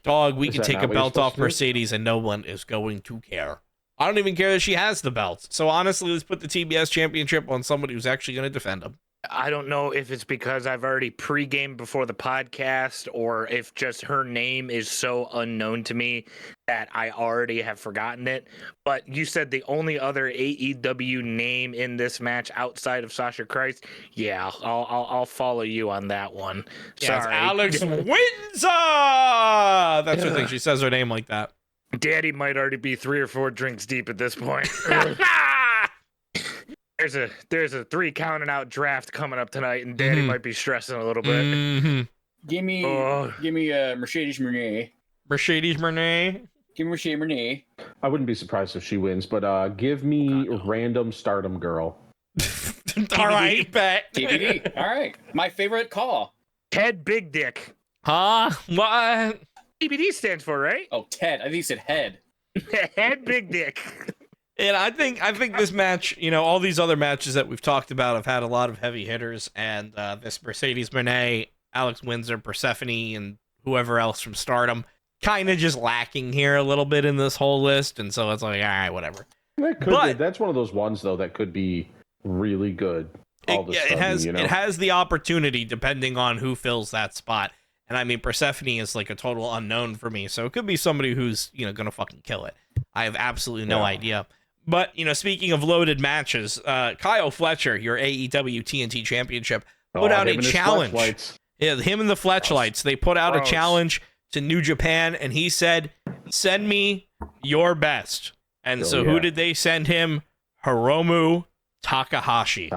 Dog, we can take a belt off Mercedes and no one is going to care. I don't even care that she has the belts. So honestly, let's put the TBS championship on somebody who's actually going to defend them. I don't know if it's because I've already pre-gamed before the podcast or if just her name is so unknown to me that I already have forgotten it. But you said the only other AEW name in this match outside of Sasha Christ. Yeah, I'll follow you on that one. Yeah, sorry. Alex Windsor! That's her thing. She says her name like that. Daddy might already be 3 or 4 drinks deep at this point. There's a 3 counting out draft coming up tonight, and Daddy might be stressing a little bit. Mm-hmm. Give me Mercedes Moné. Mercedes Moné. Give me Mercedes Moné. I wouldn't be surprised if she wins, but give me random Stardom girl. All right, bet. TBD. All right, my favorite call. Ted Big Dick. Huh? What? TBD stands for, right? Oh, Ted. I think he said head. Head Big Dick. And I think this match, all these other matches that we've talked about have had a lot of heavy hitters, and this Mercedes Moné, Alex Windsor, Persephone, and whoever else from Stardom kind of just lacking here a little bit in this whole list, and so it's all right, whatever. That's one of those ones though that could be really good. It has the opportunity depending on who fills that spot, and I mean Persephone is a total unknown for me, so it could be somebody who's gonna fucking kill it. I have absolutely no idea. But, speaking of loaded matches, Kyle Fletcher, your AEW TNT Championship, put out a challenge. Yeah, him and the Fletchlights. They put out a challenge to New Japan, and he said, send me your best. And who did they send him? Hiromu Takahashi.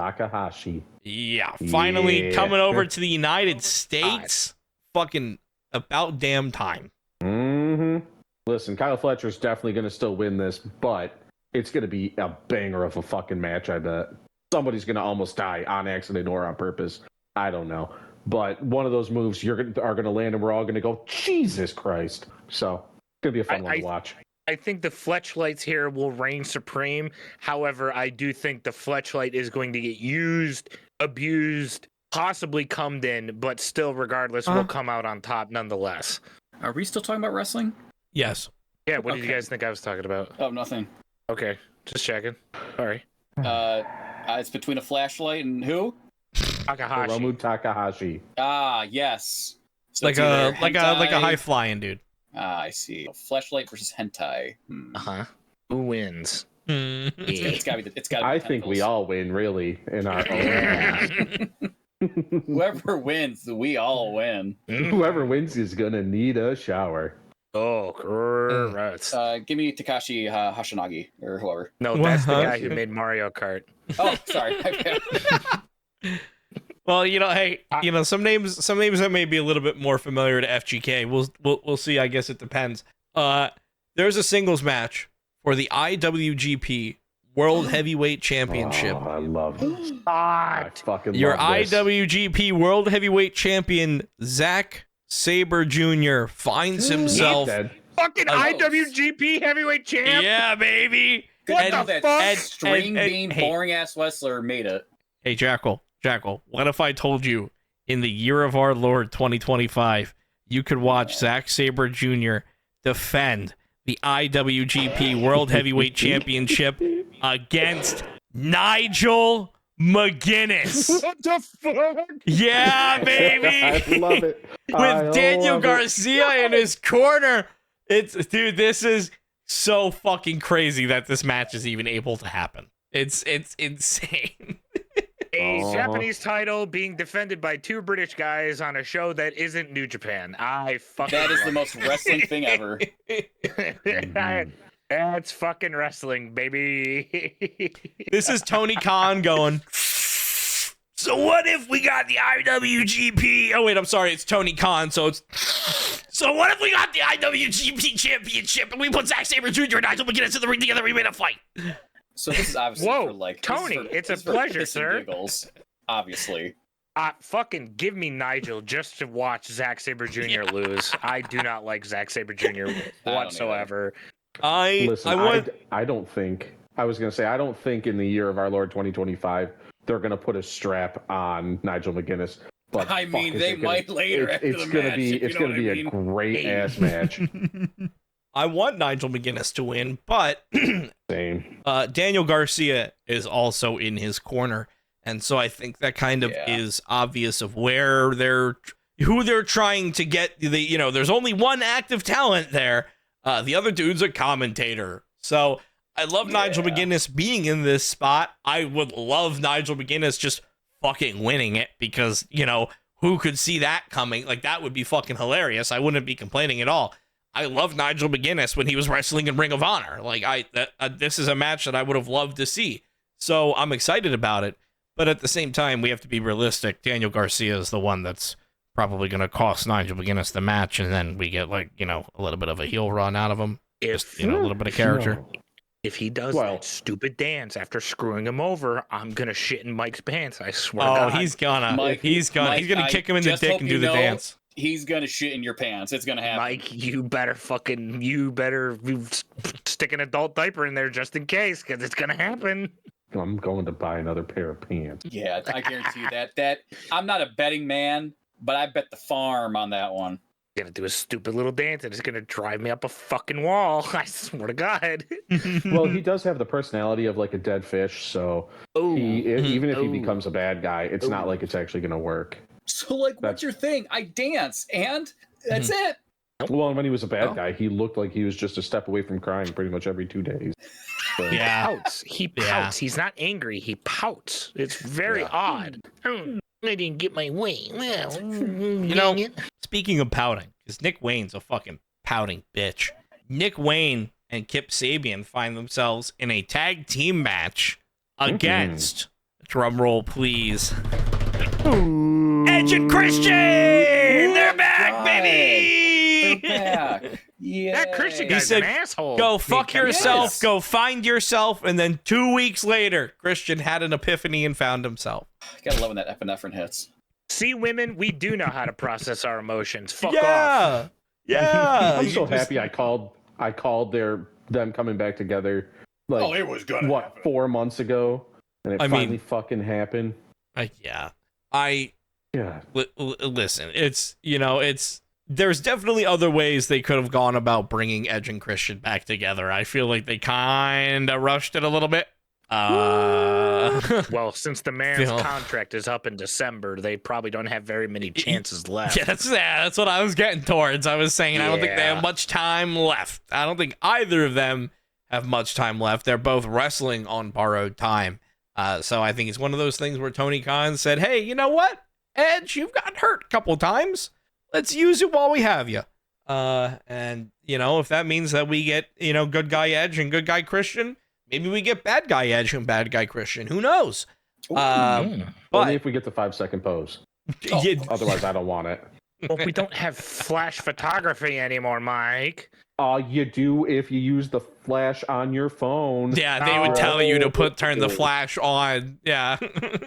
Yeah, finally coming over to the United States. Fucking about damn time. Mm-hmm. Listen, Kyle Fletcher's definitely going to still win this, but it's going to be a banger of a fucking match, I bet. Somebody's going to almost die on accident or on purpose. I don't know. But one of those moves are going to land and we're all going to go, Jesus Christ. So it's going to be a fun one to watch. I think the Fletchlights here will reign supreme. However, I do think the Fletchlight is going to get used, abused, possibly cummed in, but still, regardless, will come out on top nonetheless. Are we still talking about wrestling? Yes. Yeah, what did you guys think I was talking about? Oh, nothing. Okay, just checking. Sorry. It's between a flashlight and who? Takahashi. Hiromu Takahashi. Ah, yes. So like a high flying dude. Ah, I see. Flashlight versus hentai. Who wins? It's gotta be. It's gotta be. I think we all win, really, in our Whoever wins, we all win. Whoever wins is gonna need a shower. Oh, gross. Give me Takashi Hashinagi or whoever. No, that's the guy who made Mario Kart. Oh, sorry. Well, hey, some names that may be a little bit more familiar to FGK. We'll see. I guess it depends. There's a singles match for the IWGP World Heavyweight Championship. Oh, I love this. I fucking Your love this. IWGP World Heavyweight Champion Zack Sabre Jr. finds himself fucking IWGP Heavyweight Champ. Yeah, baby. What the fuck? String bean, boring ass wrestler made it. Hey, Jackal, what if I told you in the year of our Lord 2025, you could watch Zack Sabre Jr. defend the IWGP World Heavyweight Championship against Nigel McGuinness. What the fuck? Yeah, baby. I love it. With Daniel Garcia in his corner. Dude, this is so fucking crazy that this match is even able to happen. It's insane. A Japanese title being defended by two British guys on a show that isn't New Japan. That is the most wrestling thing ever. That's fucking wrestling, baby. This is Tony Khan going, so what if we got the IWGP? Oh, wait, I'm sorry. It's Tony Khan. So what if we got the IWGP Championship and we put Zack Sabre Jr. and Nigel McGuinness in the ring together? We made a fight. So this is obviously for Tony, it's a pleasure, sir. Giggles, obviously. Fucking give me Nigel just to watch Zack Sabre Jr. lose. I do not like Zack Sabre Jr. whatsoever. I don't think in the year of our Lord 2025 they're gonna put a strap on Nigel McGuinness. But I mean, they might later. It's gonna be a great ass match. I want Nigel McGuinness to win, but Same. Daniel Garcia is also in his corner, and so I think that kind of is obvious of who they're trying to get. There's only one active talent there. The other dude's a commentator. So I love Nigel McGuinness being in this spot. I would love Nigel McGuinness just fucking winning it because, who could see that coming? Like, that would be fucking hilarious. I wouldn't be complaining at all. I love Nigel McGuinness when he was wrestling in Ring of Honor. Like, this is a match that I would have loved to see. So I'm excited about it. But at the same time, we have to be realistic. Daniel Garcia is the one that's probably going to cost Nigel McGuinness the match, and then we get a little bit of a heel run out of him. Just, a little bit of character. If he does that stupid dance after screwing him over, I'm gonna shit in Mike's pants. I swear to God. He's gonna kick him in the dick and do the dance. He's gonna shit in your pants. It's gonna happen. Mike, you better stick an adult diaper in there just in case, because it's gonna happen. I'm going to buy another pair of pants. Yeah, I guarantee you that I'm not a betting man, but I bet the farm on that one. Gonna do a stupid little dance and it's gonna drive me up a fucking wall. I swear to God. Well, he does have the personality of like a dead fish, so even if he becomes a bad guy, it's not like it's actually gonna work. So, what's your thing? I dance, and that's it. Well, when he was a bad guy, he looked like he was just a step away from crying pretty much every 2 days. So. Yeah, he pouts. He's not angry. He pouts. It's very odd. I didn't get my way. Well, speaking of pouting, because Nick Wayne's a fucking pouting bitch. Nick Wayne and Kip Sabian find themselves in a tag team match against, drum roll please, Edge and Christian! They're back, baby! They're back. Yeah. That Christian guy's an asshole. Go fuck yourself, go find yourself, and then 2 weeks later, Christian had an epiphany and found himself. Gotta love when that epinephrine hits. See, women, we do know how to process our emotions. Fuck off. Yeah. I'm so happy I called them coming back together. Like, it was gonna happen. 4 months ago, and it finally fucking happened. Listen, it's there's definitely other ways they could have gone about bringing Edge and Christian back together. I feel like they kind of rushed it a little bit. Well, since the man's contract is up in December, they probably don't have very many chances left. Yeah, that's what I was getting towards. I was saying I don't think they have much time left. I don't think either of them have much time left. They're both wrestling on borrowed time. So I think it's one of those things where Tony Khan said, hey, you know what? Edge, you've gotten hurt a couple of times. Let's use it while we have you. And, if that means that we get, good guy Edge and good guy Christian, maybe we get bad guy Edge and bad guy Christian. Who knows? Only if we get the 5-second pose. Otherwise, I don't want it. Well, we don't have flash photography anymore, Mike. You do if you use the flash on your phone. Yeah, they would tell you to turn the flash on. Yeah.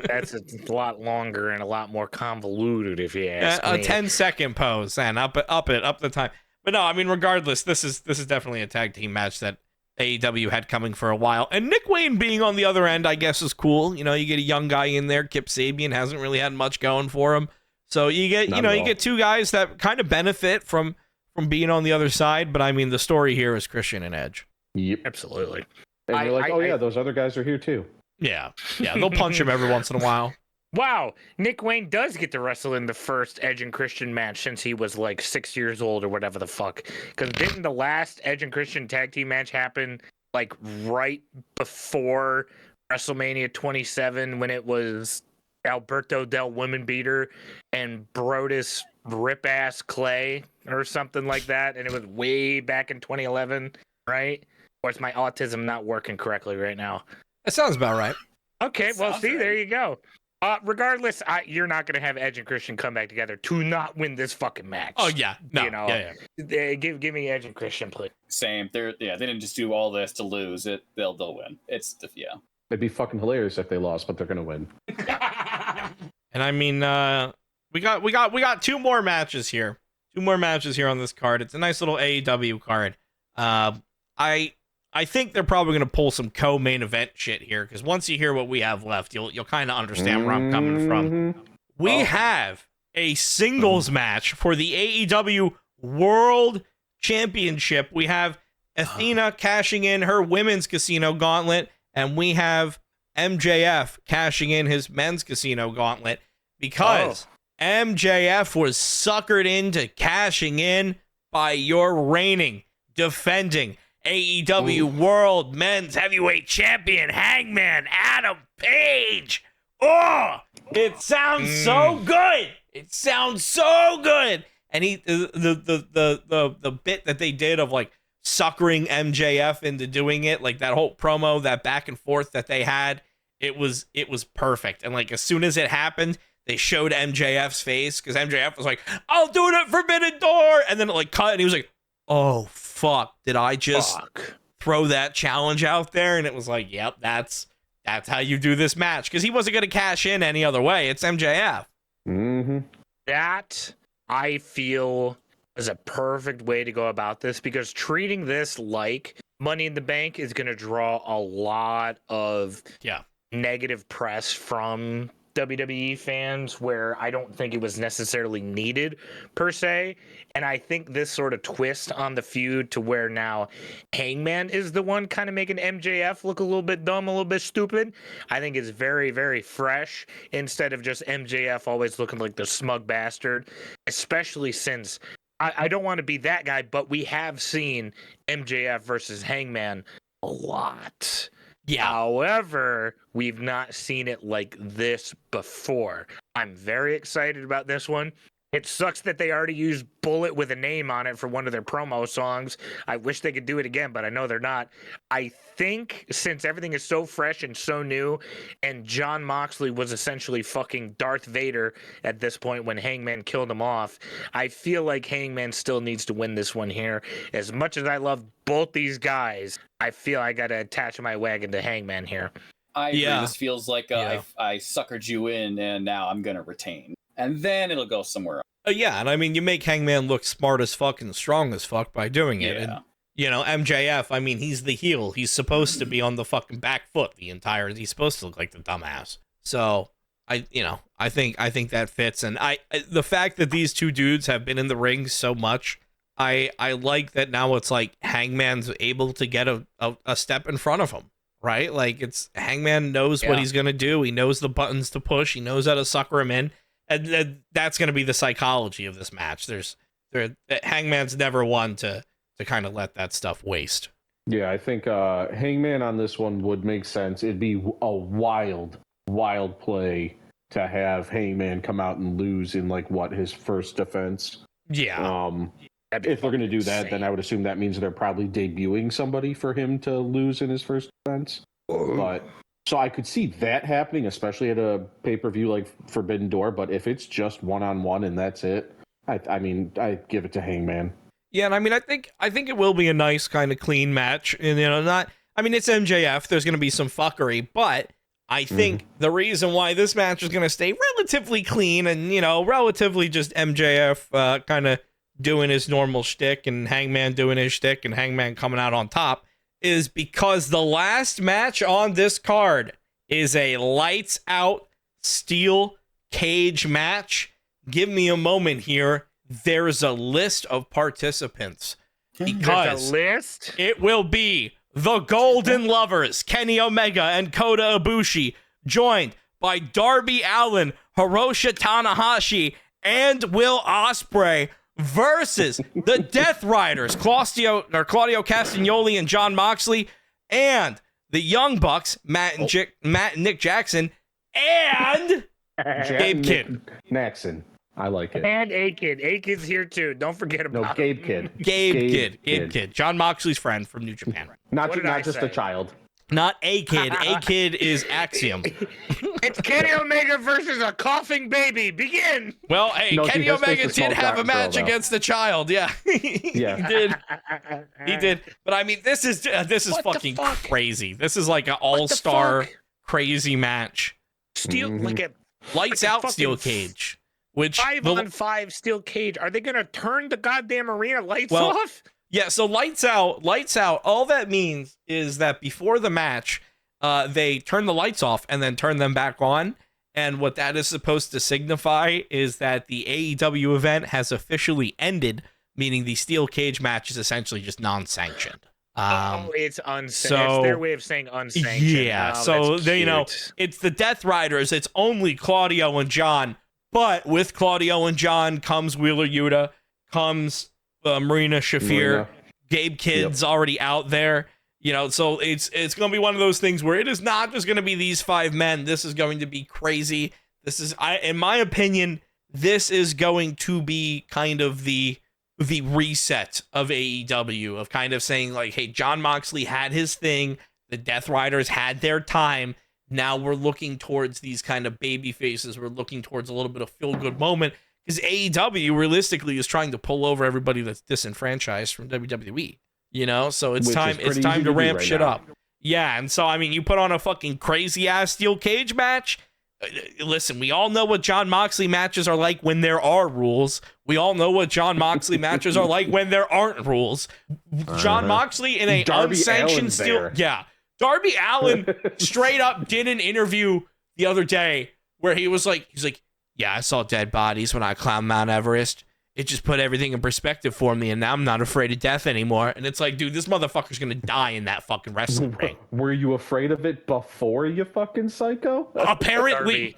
That's a lot longer and a lot more convoluted, if you ask me. A 10-second pose and up the time. But no, I mean, regardless, this is definitely a tag team match that AEW had coming for a while. And Nick Wayne being on the other end, I guess, is cool. You get a young guy in there. Kip Sabian hasn't really had much going for him. So you get, you get two guys that kind of benefit from being on the other side. But I mean, the story here is Christian and Edge. Yep. Absolutely. And you're like, those other guys are here too. Yeah. They'll punch him every once in a while. Wow, Nick Wayne does get to wrestle in the first Edge and Christian match since he was like 6 years old or whatever the fuck. Because didn't the last Edge and Christian tag team match happen like right before WrestleMania 27 when it was Alberto Del Women Beater and Brodus Rip Ass Clay or something like that? And it was way back in 2011, right? Or is my autism not working correctly right now? That sounds about right. Okay, well, see, there you go. Regardless, you're not going to have Edge and Christian come back together to not win this fucking match. Oh, yeah. No, yeah. Give me Edge and Christian, please. Same. They didn't just do all this to lose. They'll win. It'd be fucking hilarious if they lost, but they're going to win. And I mean, we got two more matches here. Two more matches here on this card. It's a nice little AEW card. I think they're probably going to pull some co-main event shit here, because once you hear what we have left, you'll kind of understand where I'm coming from. We have a singles match for the AEW World Championship. We have Athena cashing in her women's casino gauntlet, and we have MJF cashing in his men's casino gauntlet, because MJF was suckered into cashing in by your reigning, defending AEW World Men's Heavyweight Champion, Hangman Adam Page. Oh, it sounds so good. It sounds so good. And the bit that they did of like suckering MJF into doing it, like that whole promo, that back and forth that they had, it was perfect. And like as soon as it happened, they showed MJF's face, because MJF was like, "I'll do it at Forbidden Door," and then it like cut, and he was like, "Oh fuck, did I just throw that challenge out there?" And it was like, yep, that's how you do this match, because he wasn't going to cash in any other way. It's MJF. That I feel is a perfect way to go about this, because treating this like Money in the Bank is going to draw a lot of negative press from WWE fans, where I don't think it was necessarily needed per se. And I think this sort of twist on the feud to where now Hangman is the one kind of making MJF look a little bit dumb, a little bit stupid, I think is very, very fresh, instead of just MJF always looking like the smug bastard, especially since I don't want to be that guy, but we have seen MJF versus Hangman a lot. Yeah. However, we've not seen it like this before. I'm very excited about this one. It sucks that they already used Bullet with a name on it for one of their promo songs. I wish they could do it again, but I know they're not. I think since everything is so fresh and so new, and Jon Moxley was essentially fucking Darth Vader at this point when Hangman killed him off, I feel like Hangman still needs to win this one here. As much as I love both these guys, I feel I got to attach my wagon to Hangman here. I agree. This feels like I suckered you in, and now I'm going to retain. And then it'll go somewhere else. And I mean, you make Hangman look smart as fuck and strong as fuck by doing it. Yeah. And, MJF, I mean, he's the heel. He's supposed to be on the fucking back foot he's supposed to look like the dumbass. So, I think that fits. And the fact that these two dudes have been in the ring so much, I like that now it's like Hangman's able to get a step in front of him, right? Like, it's Hangman knows what he's going to do. He knows the buttons to push. He knows how to sucker him in. And that's going to be the psychology of this match. Hangman's never one to kind of let that stuff waste. Yeah, I think Hangman on this one would make sense. It'd be a wild play to have Hangman come out and lose in his first defense. Yeah. If they're going to do that, then I would assume that means they're probably debuting somebody for him to lose in his first defense. But so I could see that happening, especially at a pay-per-view like Forbidden Door. But if it's just one-on-one and that's it, I mean, I give it to Hangman. Yeah, and I mean, I think it will be a nice kind of clean match, and it's MJF. There's going to be some fuckery, but I think the reason why this match is going to stay relatively clean and relatively just MJF kind of doing his normal shtick and Hangman doing his shtick and Hangman coming out on top is because the last match on this card is a lights out steel cage match. Give me a moment here. There's a list of participants because it will be the Golden Lovers, Kenny Omega and Kota Ibushi, joined by Darby Allin, Hiroshi Tanahashi, and Will Ospreay versus the Death Riders, Claudio Castagnoli and Jon Moxley, and the Young Bucks, Matt and Nick Jackson, and Gabe Kidd. Naxon. I like it. And A-Kid. A-Kid's here too. Don't forget about No, Gabe Kidd. Gabe Kidd. Jon Moxley's friend from New Japan. Not just a child. Not A-Kid. A-Kid is Axiom. It's Kenny Omega versus a coughing baby. Begin. Well, hey, Kenny Omega did have a match against the child. Yeah. Yeah. He did. But I mean, this is fucking crazy. This is like an all-star crazy match. Lights out steel cage. Which 5-on-5 steel cage. Are they gonna turn the goddamn arena lights off? Yeah, so lights out. All that means is that before the match, they turn the lights off and then turn them back on. And what that is supposed to signify is that the AEW event has officially ended, meaning the steel cage match is essentially just non-sanctioned. It's unsanctioned. So, it's their way of saying unsanctioned. Yeah, so it's the Death Riders. It's only Claudio and John. But with Claudio and John comes Wheeler Yuta, comes Marina Shafir. Gabe Kidd's already out there. So it's going to be one of those things where it is not just going to be these five men. This is going to be crazy. This is, in my opinion, this is going to be kind of the reset of AEW, of kind of saying like, hey, Jon Moxley had his thing. The Death Riders had their time. Now we're looking towards these kind of baby faces. We're looking towards a little bit of feel-good moment because AEW realistically is trying to pull over everybody that's disenfranchised from WWE. So it's time to ramp shit up. Yeah, and so I mean, you put on a fucking crazy ass steel cage match. Listen, we all know what Jon Moxley matches are like when there are rules. We all know what Jon Moxley matches are like when there aren't rules. Jon Moxley in a unsanctioned steel, Darby Allin straight up did an interview the other day where he's like, yeah, I saw dead bodies when I climbed Mount Everest. It just put everything in perspective for me, and now I'm not afraid of death anymore. And it's like, dude, this motherfucker's gonna die in that fucking wrestling ring. Were you afraid of it before, you fucking psycho? Apparently.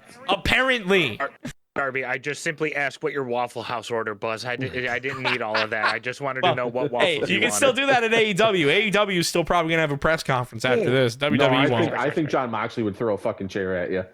Darby, I just simply asked what your Waffle House order was. I didn't need all of that. I just wanted to know what waffles you can still do that at AEW. AEW is still probably going to have a press conference after this. WWE won't. I think Jon Moxley would throw a fucking chair at you.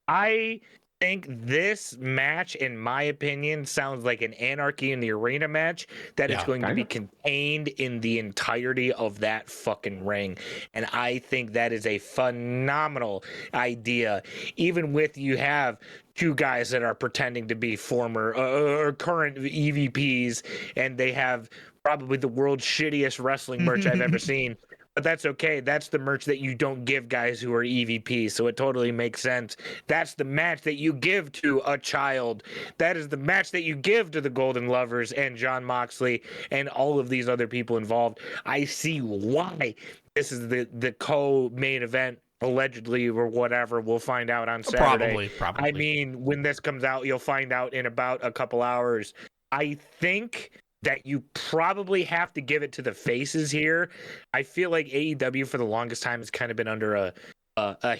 I think this match, in my opinion, sounds like an Anarchy in the Arena match that is going to be contained in the entirety of that fucking ring. And I think that is a phenomenal idea. Even with you have two guys that are pretending to be former or current EVPs, and they have probably the world's shittiest wrestling merch I've ever seen. But that's okay. That's the merch that you don't give guys who are EVPs, so it totally makes sense. That's the match that you give to a child. That is the match that you give to the Golden Lovers and Jon Moxley and all of these other people involved. I see why this is the co-main event, allegedly, or whatever. We'll find out on Saturday. Probably. I mean, when this comes out, you'll find out in about a couple hours. I think that you probably have to give it to the faces here. I feel like AEW for the longest time has kind of been under a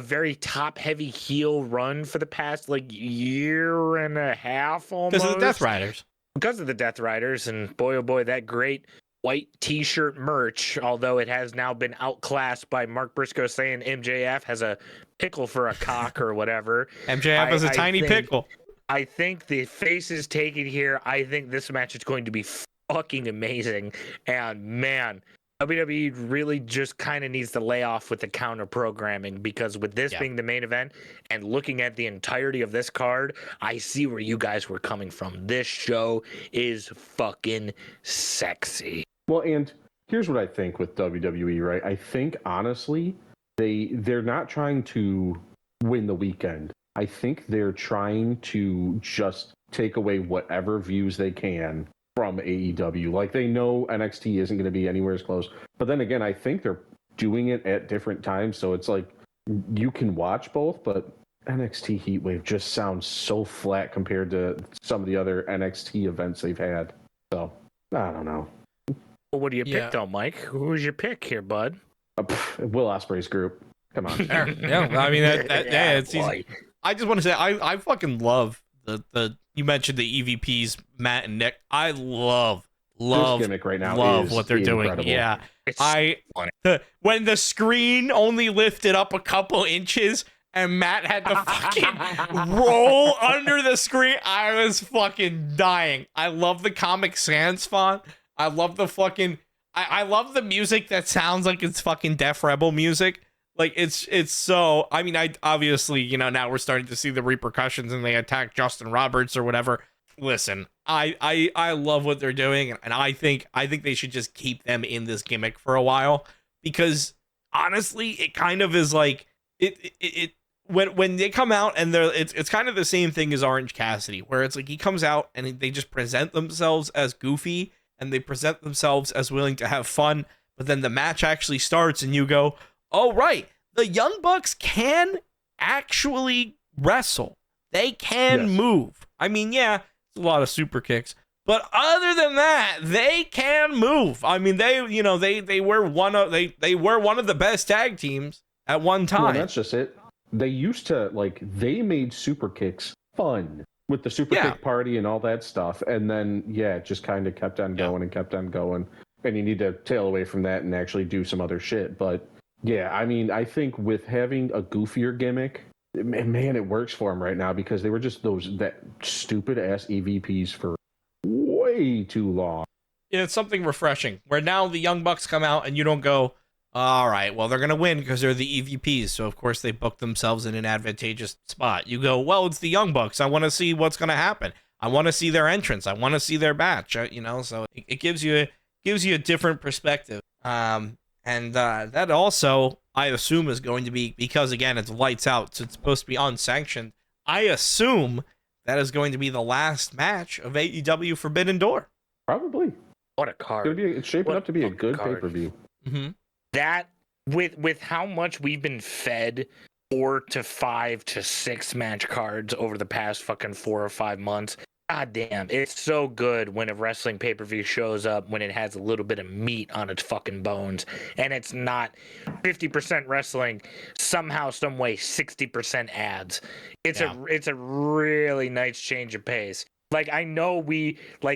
very top-heavy heel run for the past year and a half almost. This is the Death Riders. because of the Death Riders, and boy, oh boy, that great white T-shirt merch, although it has now been outclassed by Mark Briscoe saying MJF has a pickle for a cock or whatever. MJF has a tiny pickle. I think the face is taken here. I think this match is going to be fucking amazing. And man, WWE really just kind of needs to lay off with the counter programming, because with this being the main event and looking at the entirety of this card, I see where you guys were coming from. This show is fucking sexy. Well, and here's what I think with WWE, right? I think honestly, they're not trying to win the weekend. I think they're trying to just take away whatever views they can from AEW. Like, they know NXT isn't going to be anywhere as close. But then again, I think they're doing it at different times. So it's like you can watch both, but NXT Heatwave just sounds so flat compared to some of the other NXT events they've had. So, I don't know. Well, what do you pick, though, Mike? Who's your pick here, bud? Will Ospreay's group. Come on. Yeah, I mean, it's easy. I just want to say, I fucking love the you mentioned the EVPs, Matt and Nick. I love gimmick right now. Love what they're doing. Yeah, when the screen only lifted up a couple inches and Matt had to fucking roll under the screen, I was fucking dying. I love the Comic Sans font. I love the fucking. I love the music that sounds like it's fucking Def Rebel music. Like, it's so, I mean, I obviously, now we're starting to see the repercussions and they attack Justin Roberts or whatever. Listen, I love what they're doing, and I think they should just keep them in this gimmick for a while, because honestly, it kind of is like when they come out and it's kind of the same thing as Orange Cassidy, where it's like he comes out and they just present themselves as goofy and they present themselves as willing to have fun, but then the match actually starts and you go, oh, right, the Young Bucks can actually wrestle. They can move. I mean, yeah, it's a lot of super kicks, but other than that, they can move. I mean, they were one of the best tag teams at one time. Well, that's just it. They used to, they made super kicks fun with the super kick party and all that stuff, and then it just kind of kept on going and kept on going. And you need to tail away from that and actually do some other shit, but. Yeah, I mean, I think with having a goofier gimmick, man, it works for them right now, because they were just that stupid ass EVPs for way too long. Yeah, it's something refreshing where now the Young Bucks come out and you don't go, all right, well, they're going to win because they're the EVPs. So, of course, they book themselves in an advantageous spot. You go, well, it's the Young Bucks. I want to see what's going to happen. I want to see their entrance. I want to see their match, so it gives you a different perspective. And that also, I assume, is going to be, because, again, it's lights out, so it's supposed to be unsanctioned. I assume that is going to be the last match of AEW Forbidden Door. Probably. What a card. It's shaping up to be a good pay-per-view. Mm-hmm. That, with how much we've been fed 4 to 5 to 6 match cards over the past fucking 4 or 5 months, god damn, it's so good when a wrestling pay-per-view shows up when it has a little bit of meat on its fucking bones, and it's not 50% wrestling, somehow, some way 60% ads. It's a really nice change of pace. Like, I know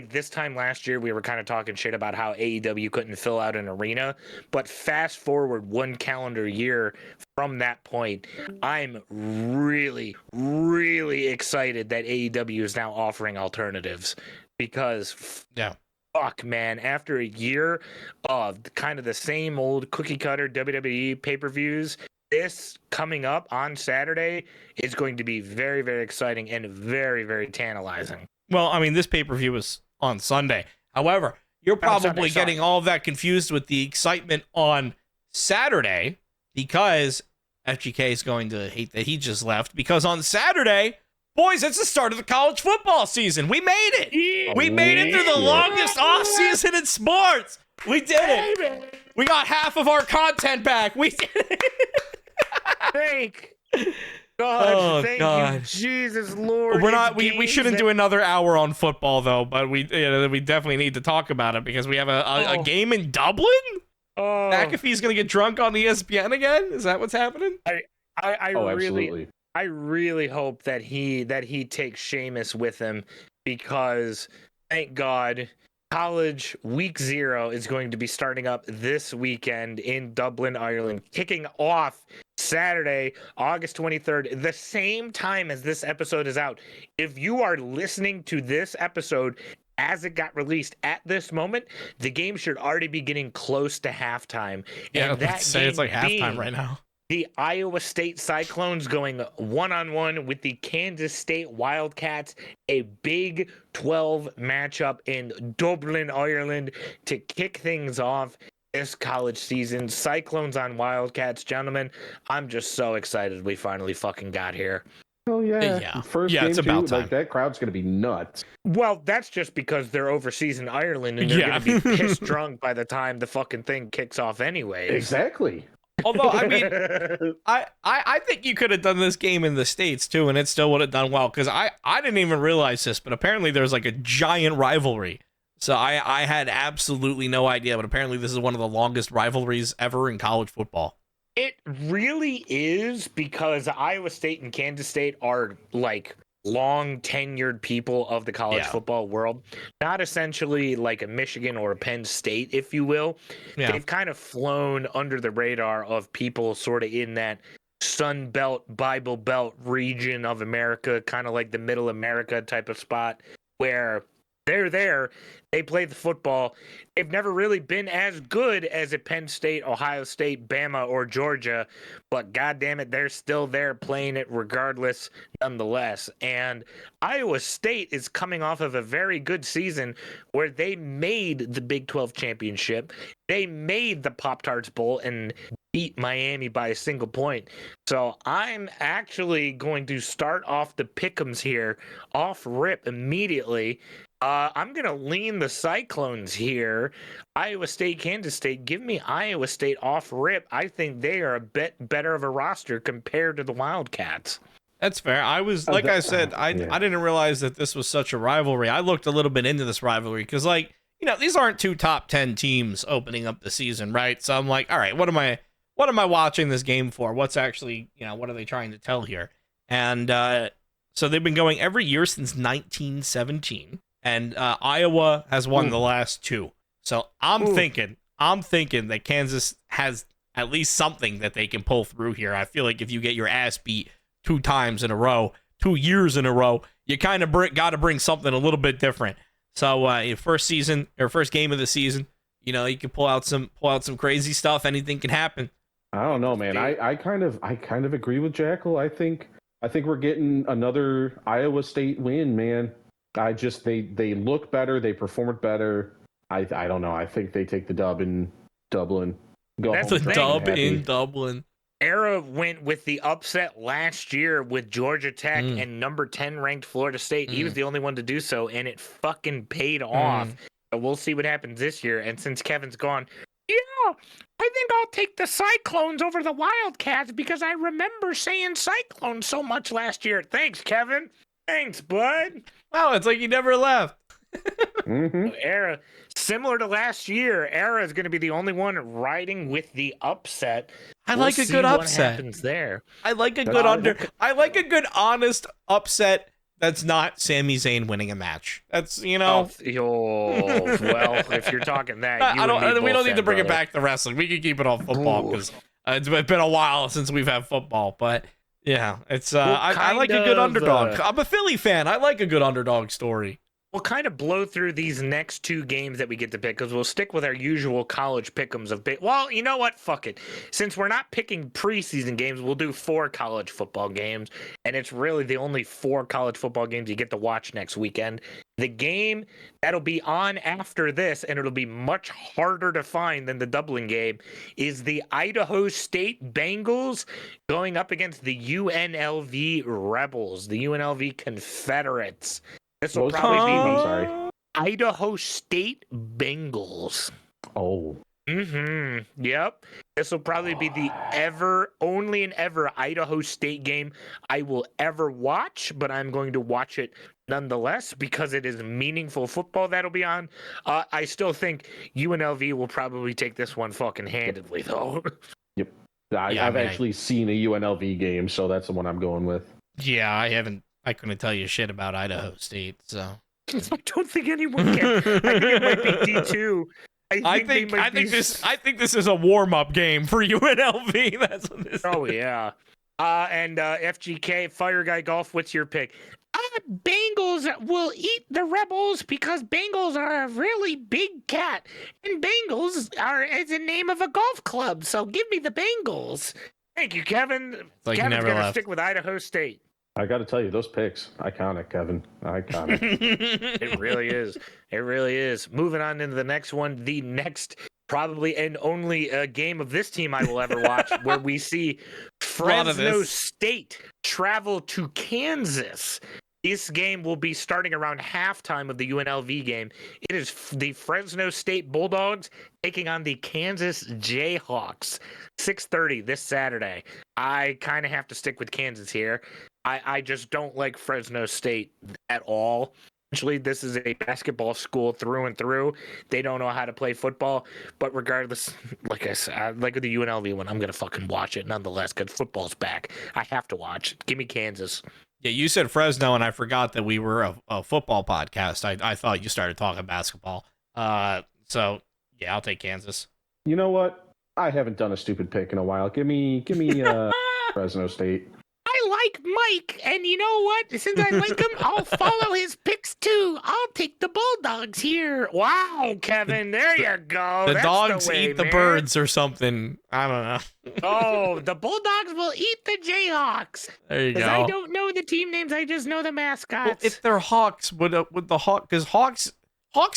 this time last year, we were kind of talking shit about how AEW couldn't fill out an arena, but fast forward 1 calendar year from that point, I'm really, really excited that AEW is now offering alternatives, because fuck, man, after a year of kind of the same old cookie cutter WWE pay-per-views, this coming up on Saturday is going to be very, very exciting and very, very tantalizing. Well, I mean, this pay-per-view is on Sunday. However, you're probably getting all of that confused with the excitement on Saturday, because FGK is going to hate that he just left, because on Saturday, boys, it's the start of the college football season. We made it. Yeah. We made it through the longest off-season in sports. We did it. We got half of our content back. We did it. Thank God, thank you, Jesus Lord. We're not. We shouldn't do another hour on football though, but we definitely need to talk about it, because we have a game in Dublin. McAfee's gonna get drunk on ESPN again. Is that what's happening? I really hope that he takes Sheamus with him, because Thank God. College week 0 is going to be starting up this weekend in Dublin, Ireland, kicking off Saturday, August 23rd, the same time as this episode is out. If you are listening to this episode as it got released at this moment, the game should already be getting close to halftime. Yeah, and that say it's like halftime right now. The Iowa State Cyclones going one-on-one with the Kansas State Wildcats, a Big 12 matchup in Dublin, Ireland, to kick things off this college season. Cyclones on Wildcats, gentlemen. I'm just so excited we finally fucking got here. Oh yeah. First game it's about too, time. like that crowd's gonna be nuts. Well, that's just because they're overseas in Ireland and they're gonna be pissed drunk by the time the fucking thing kicks off anyway. Exactly. Although, I mean, I think you could have done this game in the States, too, and it still would have done well, because I didn't even realize this, but apparently there's, like, a giant rivalry. So I had absolutely no idea, but apparently this is one of the longest rivalries ever in college football. It really is, because Iowa State and Kansas State are, like, long tenured people of the college football world, not essentially like a Michigan or a Penn State, if you will. They've kind of flown under the radar of people sort of in that Sun Belt, Bible Belt region of America, kind of like the middle America type of spot, where they're there, they play the football. They've never really been as good as a Penn State, Ohio State, Bama, or Georgia, but goddamn it, they're still there playing it regardless, nonetheless. And Iowa State is coming off of a very good season where they made the Big 12 championship. They made the Pop-Tarts Bowl and beat Miami by a single point. So I'm actually going to start off the Pick Ems here, off rip immediately. I'm going to lean the Cyclones here. Iowa State, Kansas State. Give me Iowa State off rip. I think they are a bit better of a roster compared to the Wildcats. That's fair. I was, like I said, I didn't realize that this was such a rivalry. I looked a little bit into this rivalry because, like, you know, these aren't two top 10 teams opening up the season, right? So I'm like, all right, what am I watching this game for? What's actually, you know, what are they trying to tell here? And so they've been going every year since 1917. And Iowa has won the last 2. So I'm thinking that Kansas has at least something that they can pull through here. I feel like if you get your ass beat 2 times in a row, 2 years in a row, you kind of got to bring something a little bit different. So your first game of the season, you know, you can pull out some crazy stuff. Anything can happen. I don't know, man. I kind of agree with Jackal. I think we're getting another Iowa State win, man. They look better, they performed better. I don't know. I think they take the dub in Dublin. That's a dub in Dublin. Era went with the upset last year with Georgia Tech and number 10 ranked Florida State. He was the only one to do so, and it fucking paid off. So we'll see what happens this year. And since Kevin's gone, I think I'll take the Cyclones over the Wildcats because I remember saying Cyclones so much last year. Thanks, Kevin. Thanks, bud. Wow, it's like he never left. Era, similar to last year, Era is going to be the only one riding with the upset. I like a good upset. What happens there? I like a good I like a good honest upset. That's not Sami Zayn winning a match. That's, you know. Well, if you're talking that, we don't need to bring it back to wrestling. We can keep it on football because it's been a while since we've had football, but. Yeah, it's I like a good underdog. I'm a Philly fan. I like a good underdog story. We'll kind of blow through these next 2 games that we get to pick because we'll stick with our usual college pick'ems of well, you know what? Fuck it. Since we're not picking preseason games, we'll do 4 college football games, and it's really the only 4 college football games you get to watch next weekend. The game that'll be on after this, and it'll be much harder to find than the Dublin game, is the Idaho State Bengals going up against the UNLV Rebels, the UNLV Confederates. This will probably be Idaho State Bengals. Oh. Yep. This will probably be the only and ever Idaho State game I will ever watch, but I'm going to watch it nonetheless because it is meaningful football that'll be on. I still think UNLV will probably take this one fucking handedly, though. Yep. I've actually seen a UNLV game, so that's the one I'm going with. Yeah, I couldn't tell you shit about Idaho State, so. I don't think anyone can. I think it might be D2. I think this is a warm-up game for UNLV. That's what this Oh is. yeah. And FGK Fire Guy Golf. What's your pick? Bengals will eat the Rebels because Bengals are a really big cat, and Bengals is the name of a golf club. So give me the Bengals. Thank you, Kevin. It's like Kevin's never gonna left. stick with Idaho State. I got to tell you, those picks, iconic, Kevin. Iconic. It really is. It really is. Moving on into the next one. The next probably and only game of this team I will ever watch, where we see Fresno State travel to Kansas. This game will be starting around halftime of the UNLV game. It is the Fresno State Bulldogs taking on the Kansas Jayhawks. 6:30 this Saturday. I kind of have to stick with Kansas here. I just don't like Fresno State at all. Actually, this is a basketball school through and through. They don't know how to play football. But regardless, like I said, like with the UNLV one, I'm going to fucking watch it nonetheless because football's back. I have to watch. Give me Kansas. Yeah, you said Fresno, and I forgot that we were a football podcast. I thought you started talking basketball. So, yeah, I'll take Kansas. You know what? I haven't done a stupid pick in a while. Give me Fresno State. I like Mike, and you know what? Since I like him, I'll follow his picks too. I'll take the Bulldogs here. Wow, Kevin, there you go. The That's dogs the way, eat the man. birds or something. I don't know. Oh, the Bulldogs will eat the Jayhawks. There you go. Because I don't know the team names, I just know the mascots. Well, if they're Hawks, would the Hawk? Because Hawks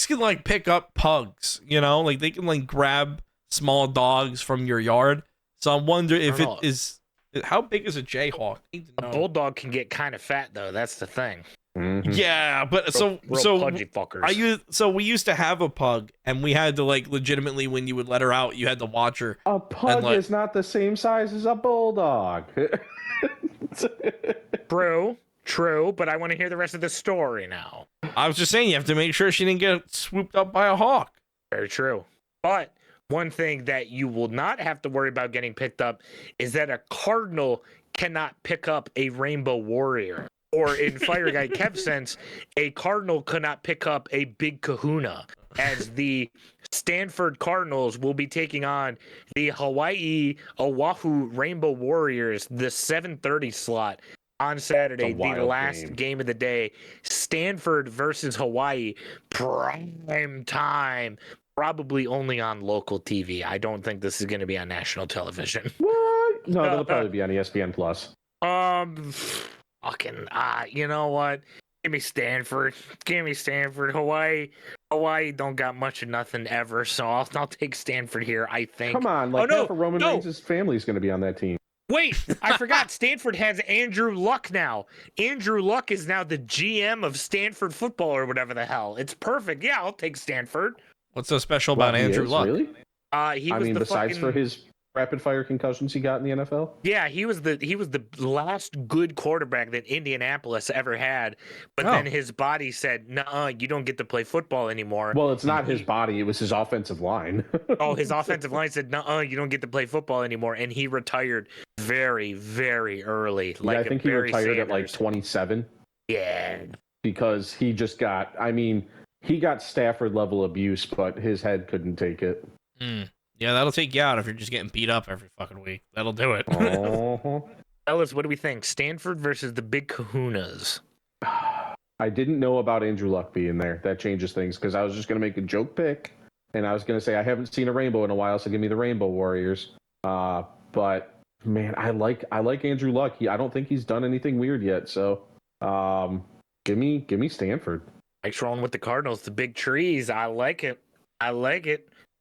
can like pick up pugs. You know, like they can like grab small dogs from your yard. So I wonder if it is. How big is a Jayhawk? A bulldog can get kind of fat though. That's the thing. Mm-hmm. Yeah, but Real pudgy fuckers. We used to have a pug, and we had to like legitimately when you would let her out, you had to watch her. A pug is not the same size as a bulldog. True, but I want to hear the rest of the story now. I was just saying you have to make sure she didn't get swooped up by a hawk. Very true. But one thing that you will not have to worry about getting picked up is that a cardinal cannot pick up a rainbow warrior. Or in Fire Guy Kev's sense, a cardinal could not pick up a big kahuna, as the Stanford Cardinals will be taking on the Hawaii Oahu Rainbow Warriors, the 7:30 slot on Saturday, the last game of the day. Stanford versus Hawaii, prime time. Probably only on local TV. I don't think this is going to be on national television. What? No, it'll probably be on ESPN Plus. You know what? Give me Stanford. Hawaii don't got much of nothing ever, so I'll take Stanford here, I think. Come on, half of Roman Reigns' family is going to be on that team. Wait, I forgot. Stanford has Andrew Luck now. Andrew Luck is now the GM of Stanford football or whatever the hell. It's perfect. Yeah, I'll take Stanford. What's so special about Andrew Luck? Really? Besides for his rapid fire concussions he got in the NFL? Yeah, he was the last good quarterback that Indianapolis ever had. But then his body said, "No, you don't get to play football anymore." Well, it's not his body; it was his offensive line. His offensive line said, "No, you don't get to play football anymore," and he retired very, very early. I think he retired at like 27. Yeah, because he just got. He got Stafford level abuse, but his head couldn't take it. Yeah, that'll take you out if you're just getting beat up every fucking week. That'll do it. Ellis, what do we think? Stanford versus the Big Kahunas. I didn't know about Andrew Luck being there. That changes things because I was just going to make a joke pick, and I was going to say I haven't seen a rainbow in a while, so give me the Rainbow Warriors. But man, I like Andrew Luck. I don't think he's done anything weird yet. So give me Stanford. Mike's rolling with the Cardinals, the big trees. I like it.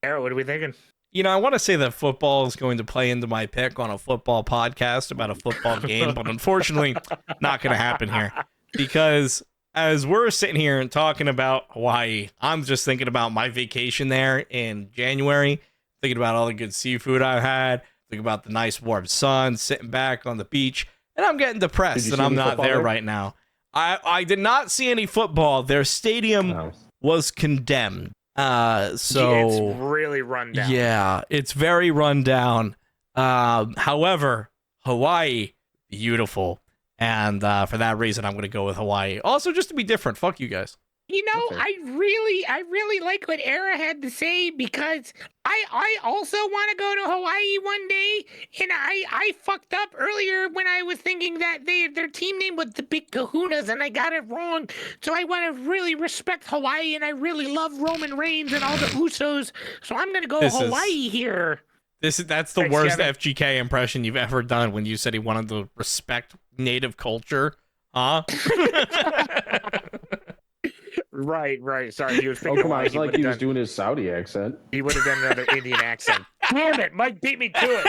Arrow, what are we thinking? You know, I want to say that football is going to play into my pick on a football podcast about a football game, but unfortunately, not going to happen here. Because as we're sitting here and talking about Hawaii, I'm just thinking about my vacation there in January, thinking about all the good seafood I had, thinking about the nice warm sun, sitting back on the beach, and I'm getting depressed that I'm not there right now. I did not see any football. Their stadium was condemned. It's really run down. Yeah, it's very run down. However, Hawaii, beautiful. And for that reason, I'm going to go with Hawaii. Also, just to be different. Fuck you guys. You know, I really like what Era had to say, because I also want to go to Hawaii one day, and I fucked up earlier when I was thinking that their team name was the Big Kahunas, and I got it wrong. So I want to really respect Hawaii, and I really love Roman Reigns and all the Usos. So I'm gonna go Hawaii here. That's the worst Kevin. FGK impression you've ever done when you said he wanted to respect native culture, huh? Right. Sorry, he was thinking. Oh, come on, it's like he was doing his Saudi accent. He would have done another Indian accent. Damn it, Mike beat me to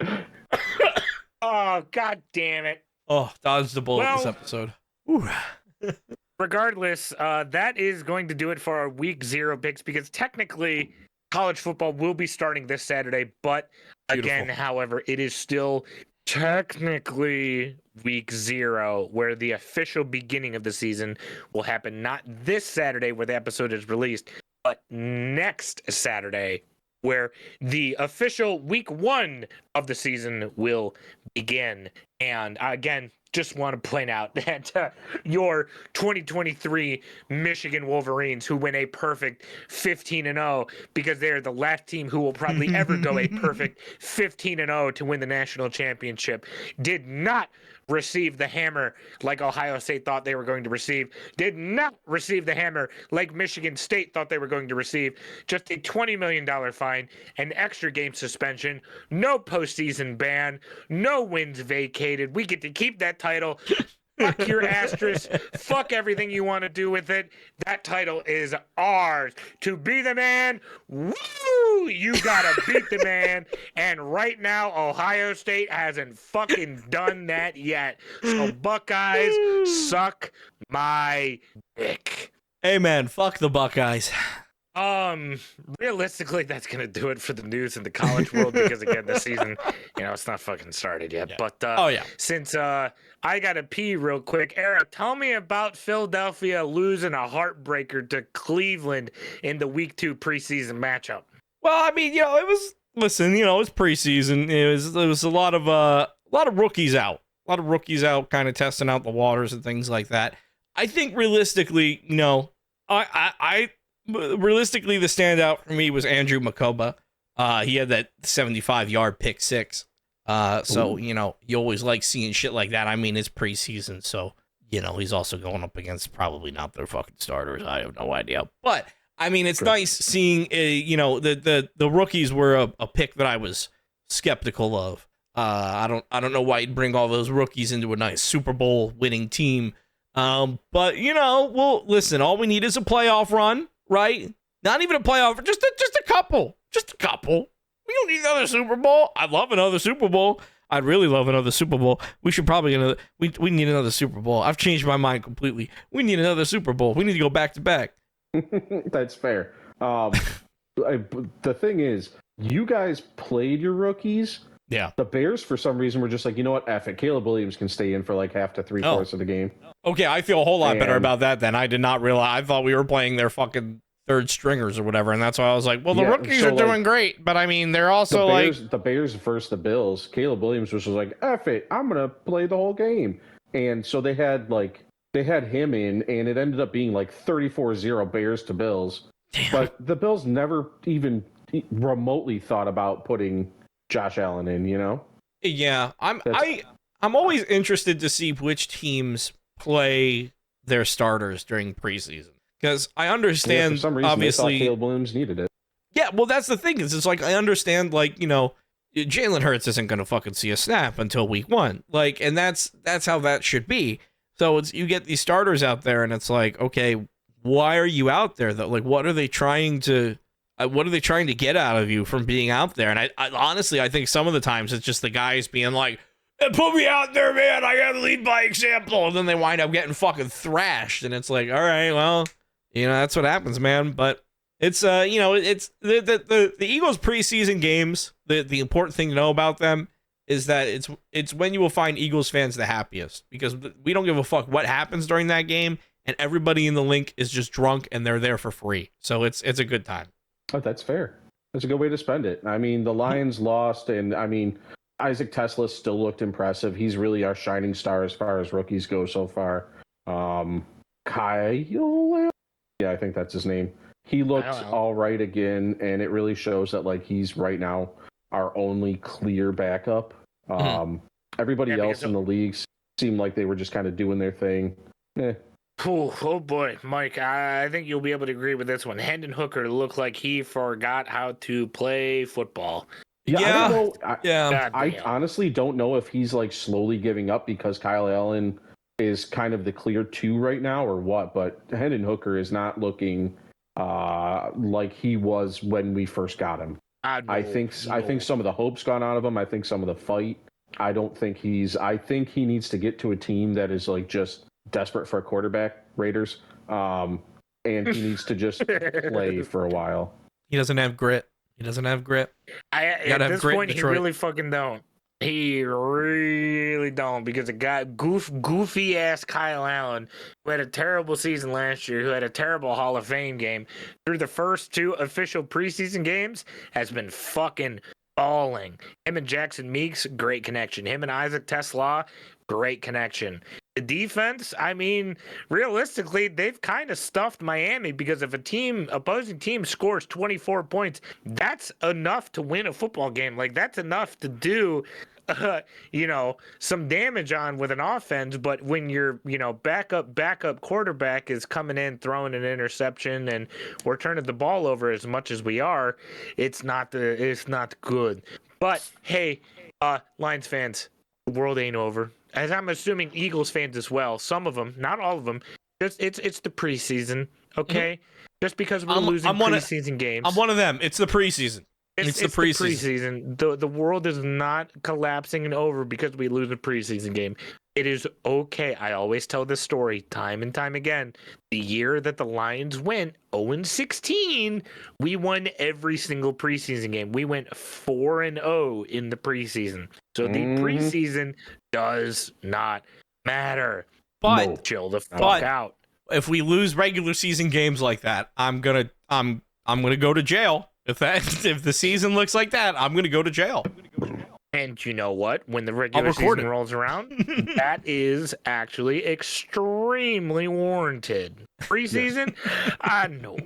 it. Oh, god damn it. Oh, dodged the bullet this episode. Regardless, that is going to do it for our week 0 picks, because technically college football will be starting this Saturday, but again, however, it is still technically week 0, where the official beginning of the season will happen not this Saturday where the episode is released, but next Saturday, where the official week 1 of the season will begin. And again, just want to point out that your 2023 Michigan Wolverines, who went a perfect 15-0, because they're the last team who will probably ever go a perfect 15-0 to win the national championship, did not receive the hammer like Ohio State thought they were going to receive, did not receive the hammer like Michigan State thought they were going to receive. Just a $20 million fine, an extra game suspension, no postseason ban, no wins vacated. We get to keep that title. Fuck your asterisk. Fuck everything you want to do with it. That title is ours. To be the man, woo! You gotta beat the man. And right now, Ohio State hasn't fucking done that yet. So Buckeyes, suck my dick. Hey man, fuck the Buckeyes. Realistically, that's gonna do it for the news in the college world, because again, the season, it's not fucking started yet. Yeah. But since I gotta pee real quick, Eric, tell me about Philadelphia losing a heartbreaker to Cleveland in the week 2 preseason matchup. Well, I mean, it was preseason. It was a lot of rookies out. A lot of rookies out, kind of testing out the waters and things like that. I think realistically, realistically, the standout for me was Andrew Makoba. He had that 75-yard pick 6. So, you always like seeing shit like that. I mean, it's preseason, so, he's also going up against probably not their fucking starters. I have no idea. But, I mean, it's nice seeing, the rookies were a pick that I was skeptical of. I don't know why you'd bring all those rookies into a nice Super Bowl winning team. But, well, listen, all we need is a playoff run. Right? Not even a playoff, just a couple. Just a couple. We don't need another Super Bowl. I'd love another Super Bowl. I'd really love another Super Bowl. We should probably we need another Super Bowl. I've changed my mind completely. We need another Super Bowl. We need to go back to back. That's fair. The thing is, you guys played your rookies. Yeah. The Bears, for some reason, were just like, you know what, F it. Caleb Williams can stay in for like half to 3/4 of the game. Okay, I feel a whole lot better about that then. I did not realize. I thought we were playing their fucking third stringers or whatever, and that's why I was like, well, the rookies are doing great, but I mean, they're also the Bears versus the Bills. Caleb Williams was just like, F it, I'm going to play the whole game. And so they had him in, and it ended up being like 34-0 Bears to Bills. Damn. But the Bills never even remotely thought about putting Josh Allen in, Yeah, I'm always interested to see which teams play their starters during preseason, because I understand, for some reason, obviously Caleb Williams needed it. Yeah, well, that's the thing, is it's like, I understand, like, Jalen Hurts isn't going to fucking see a snap until week 1, like, and that's how that should be. So you get these starters out there, and it's like, okay, why are you out there though? Like, what are they trying to get out of you from being out there? And I honestly, I think some of the times it's just the guys being like, put me out there, man. I gotta lead by example. And then they wind up getting fucking thrashed. And it's like, all right, well, that's what happens, man. But it's, it's the Eagles preseason games. The important thing to know about them is that it's when you will find Eagles fans the happiest, because we don't give a fuck what happens during that game. And everybody in the link is just drunk and they're there for free. So it's a good time. Oh, that's fair. That's a good way to spend it. I mean, the Lions lost, and I mean, Isaac Tesla still looked impressive. He's really our shining star as far as rookies go so far. Kyle, yeah, I think that's his name. He looked all right again, and it really shows that like he's right now our only clear backup. Everybody else in the league seemed like they were just kind of doing their thing. Oh boy, Mike, I think you'll be able to agree with this one. Hendon Hooker looked like he forgot how to play football. Yeah. I don't know. I honestly don't know if he's like slowly giving up because Kyle Allen is kind of the clear 2 right now or what, but Hendon Hooker is not looking like he was when we first got him. I think some of the hope's gone out of him. I think some of the fight. I think he needs to get to a team that is like just desperate for a quarterback, Raiders. And he needs to just play for a while. He doesn't have grit. At this point, he really fucking don't. He really don't, because a guy, goofy ass Kyle Allen, who had a terrible season last year, who had a terrible Hall of Fame game, through the first 2 official preseason games, has been fucking balling. Him and Jackson Meeks, great connection. Him and Isaac Tesla, great connection. The defense, I mean, realistically, they've kind of stuffed Miami, because if opposing team scores 24 points, that's enough to win a football game. Like, that's enough to do, some damage on with an offense. But when your, backup quarterback is coming in, throwing an interception, and we're turning the ball over as much as we are, it's not good. But hey, Lions fans, the world ain't over. As I'm assuming Eagles fans as well, some of them, not all of them. It's the preseason, okay? Mm-hmm. Just because we're losing preseason games. I'm one of them. It's the preseason. It's the preseason. The world is not collapsing and over because we lose a preseason game. It is okay. I always tell this story time and time again. The year that the Lions went 0-16, we won every single preseason game. We went 4-0 in the preseason. So the preseason does not matter. But chill the fuck out. If we lose regular season games like that, I'm gonna go to jail. If the season looks like that, I'm gonna go to jail. And you know what? When the regular season rolls around, that is actually extremely warranted. Preseason, I know.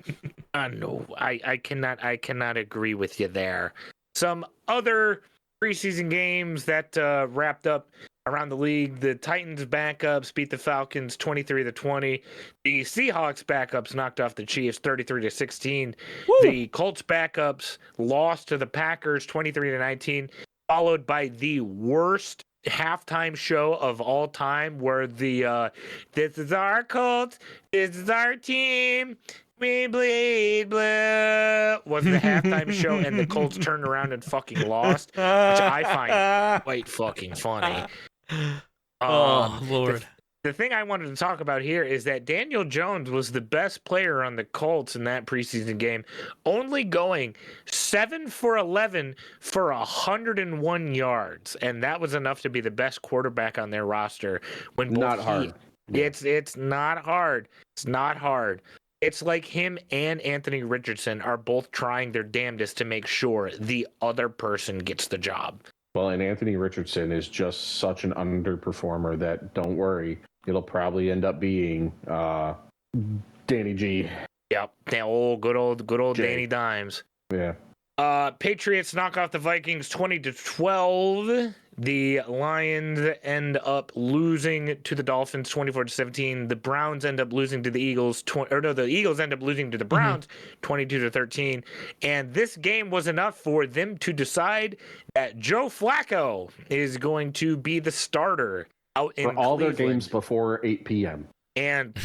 I cannot agree with you there. Some other preseason games that wrapped up around the league: the Titans backups beat the Falcons 23-20. The Seahawks backups knocked off the Chiefs 33-16. The Colts backups lost to the Packers 23-19. Followed by the worst halftime show of all time, where the this is our Colts, this is our team, we bleed blue, was the halftime show, and the Colts turned around and fucking lost, which I find quite fucking funny. Oh, Lord. The thing I wanted to talk about here is that Daniel Jones was the best player on the Colts in that preseason game, only going 7 for 11 for 101 yards, and that was enough to be the best quarterback on their roster. When both hard. It's not hard. It's not hard. It's like him and Anthony Richardson are both trying their damnedest to make sure the other person gets the job. Well, and Anthony Richardson is just such an underperformer that, don't worry, it'll probably end up being Danny G. Yep, good old Jay. Danny Dimes. Yeah. Patriots knock off the Vikings 20-12. The Lions end up losing to the Dolphins 24-17. The Browns end up losing to the Eagles. The Eagles end up losing to the Browns 22-13. And this game was enough for them to decide that Joe Flacco is going to be the starter out in all Cleveland. Their games before 8 p.m. And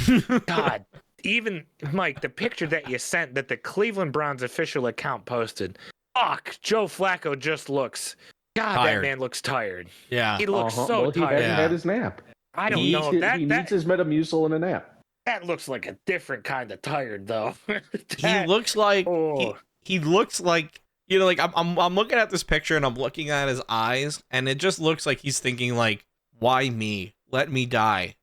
God, even Mike, the picture that you sent that the Cleveland Browns official account posted, fuck, Joe Flacco just looks. God, tired. That man looks tired. Yeah. He looks so tired. He hasn't had his nap. I don't know. He needs his Metamucil and a nap. That looks like a different kind of tired, though. He looks like he looks like, like I'm looking at this picture and I'm looking at his eyes, and it just looks like he's thinking like, why me? Let me die.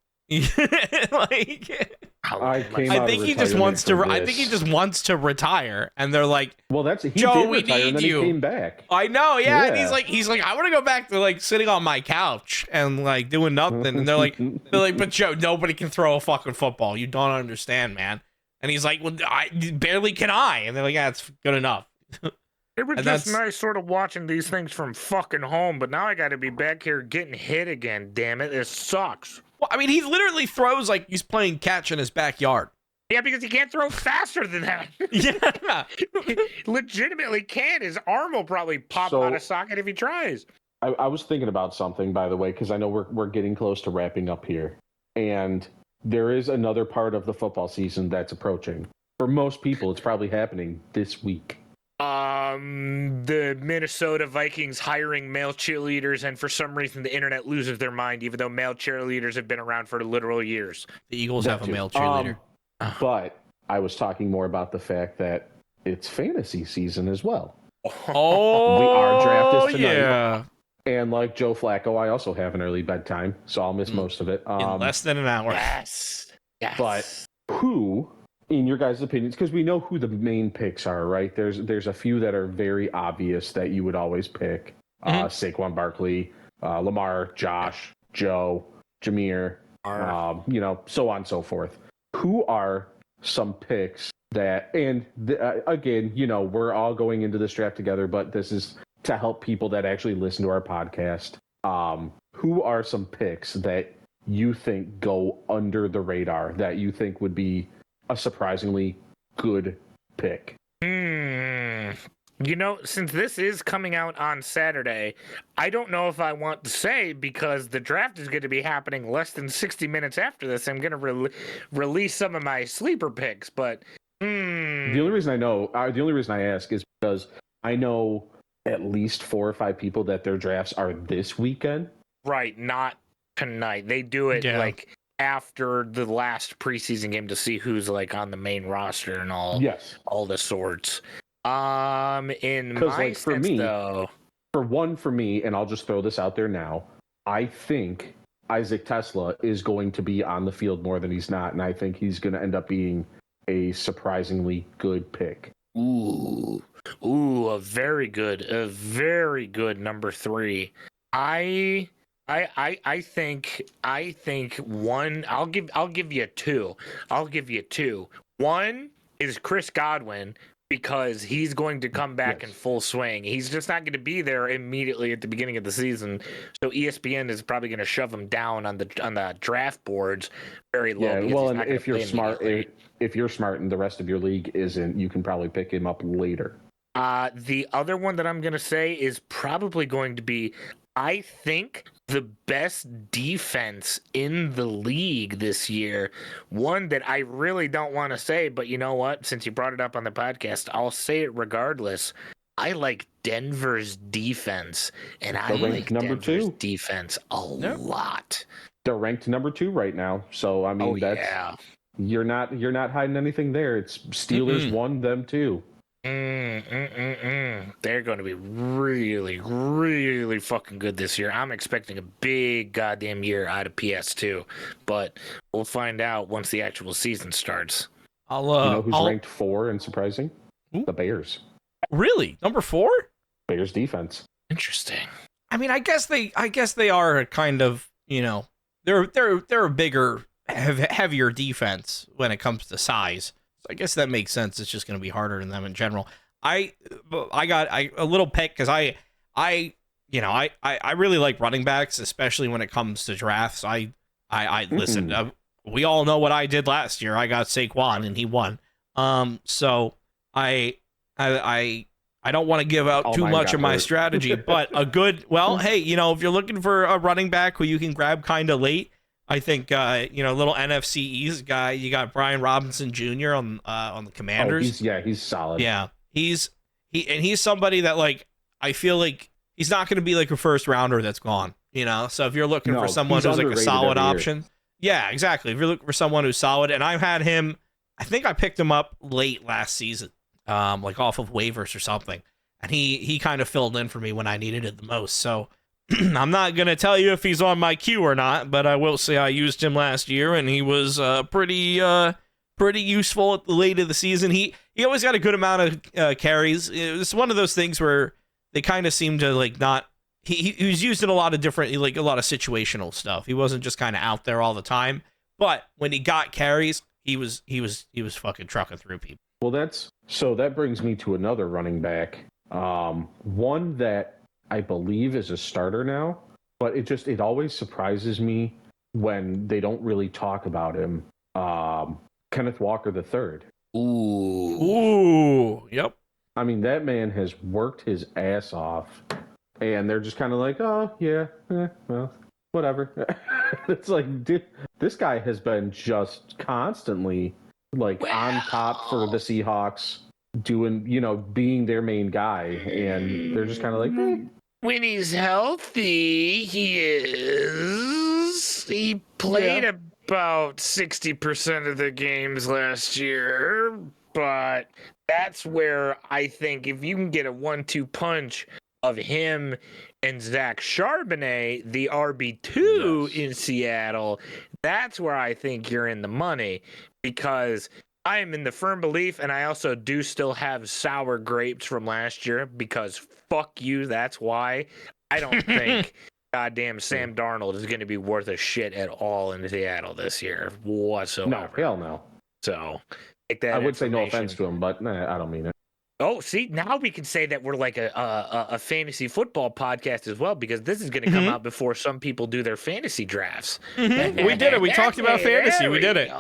I think he just wants to. I think he just wants to retire, and they're like, "Well, he Joe, did we retire, need and then you." He came back. I know, yeah. And he's like, I want to go back to like sitting on my couch and like doing nothing. And they're like, but Joe, nobody can throw a fucking football. You don't understand, man. And he's like, well, I barely can I. And they're like, yeah, it's good enough. It was just nice sort of watching these things from fucking home, but now I got to be back here getting hit again. Damn it, it sucks. Well, I mean, he literally throws like he's playing catch in his backyard. Yeah, because he can't throw faster than that. Yeah. He legitimately can. His arm will probably pop out of socket if he tries. I was thinking about something, by the way, because I know we're getting close to wrapping up here. And there is another part of the football season that's approaching. For most people, it's probably happening this week. The Minnesota Vikings hiring male cheerleaders, and for some reason the internet loses their mind, even though male cheerleaders have been around for literal years. The Eagles have a male cheerleader. But I was talking more about the fact that it's fantasy season as well. Oh, we are drafted tonight. Yeah. And like Joe Flacco, I also have an early bedtime, so I'll miss most of it. In less than an hour. Yes. But who, in your guys' opinions, because we know who the main picks are, right? There's a few that are very obvious that you would always pick. Saquon Barkley, Lamar, Josh, Joe, Jameer, so on and so forth. Who are some picks that, and again, we're all going into this draft together, but this is to help people that actually listen to our podcast. Who are some picks that you think go under the radar that you think would be a surprisingly good pick? Since this is coming out on Saturday, I don't know if I want to say, because the draft is going to be happening less than 60 minutes after this. I'm going to release some of my sleeper picks, but the only reason I ask is because I know at least 4 or 5 people that their drafts are this weekend. Right, not tonight. They do it like after the last preseason game to see who's like on the main roster and all. Yes, all the sorts. In my for sense, me, though, for me, and I'll just throw this out there now, I think Isaac Tesla is going to be on the field more than he's not, and I think he's going to end up being a surprisingly good pick. Ooh, a very good number 3. I think one. I'll give you 2. I'll give you 2. One is Chris Godwin, because he's going to come back in full swing. He's just not going to be there immediately at the beginning of the season. So ESPN is probably going to shove him down on the draft boards very low. Yeah, well, and if you're smart, if you're smart and the rest of your league isn't, you can probably pick him up later. The other one that I'm going to say is probably going to be, I think, the best defense in the league this year. One that I really don't want to say, but you know what? Since you brought it up on the podcast, I'll say it regardless. I like Denver's defense, and I like Denver's defense a lot. They're ranked number 2 right now, so I mean you're not hiding anything there. It's Steelers 1, them 2. They're going to be really, really fucking good this year. I'm expecting a big goddamn year out of PS2, but we'll find out once the actual season starts. Who's ranked 4 and surprising? The Bears. Really? Number 4? Bears defense. Interesting. I mean, I guess they are kind of, they're a bigger, heavier defense when it comes to size. I guess that makes sense. It's just going to be harder than them in general. I got a little pick because I really like running backs, especially when it comes to drafts. I listen. We all know what I did last year. I got Saquon and he won. So I don't want to give out too much of my strategy, but a good. Well, hey, if you're looking for a running back who you can grab kind of late. I think little NFC East guy. You got Brian Robinson Jr. on the Commanders. He's solid. Yeah, he's somebody that like I feel like he's not going to be like a first rounder that's gone. So if you're looking for someone who's like a solid option, yeah, exactly. If you're looking for someone who's solid, and I've had him, I think I picked him up late last season, like off of waivers or something, and he kind of filled in for me when I needed it the most. So I'm not going to tell you if he's on my queue or not, but I will say I used him last year, and he was pretty useful at the late of the season. He always got a good amount of carries. It was one of those things where they kind of seemed to like not. He was used in a lot of different, like a lot of situational stuff. He wasn't just kind of out there all the time. But when he got carries, he was fucking trucking through people. Well, that brings me to another running back. One that I believe is a starter now, but it always surprises me when they don't really talk about him. Kenneth Walker III. Ooh, yep. I mean, that man has worked his ass off, and they're just kind of like, oh yeah, well, whatever. It's like, dude, this guy has been just constantly like on top for the Seahawks, doing, being their main guy, and they're just kind of like, When he's healthy, he is. He played about 60% of the games last year, but that's where I think if you can get a 1-2 punch of him and Zach Charbonnet, the RB2 in Seattle, that's where I think you're in the money, because I am in the firm belief, and I also do still have sour grapes from last year, because fuck you, that's why. I don't think goddamn Sam Darnold is going to be worth a shit at all in Seattle this year whatsoever. no, hell no. So, take that I would say no information. offense to him, but I don't mean it. Oh, see, now we can say that we're like a fantasy football podcast as well, because this is going to come out before some people do their fantasy drafts. We did it. We talked about fantasy. We did it.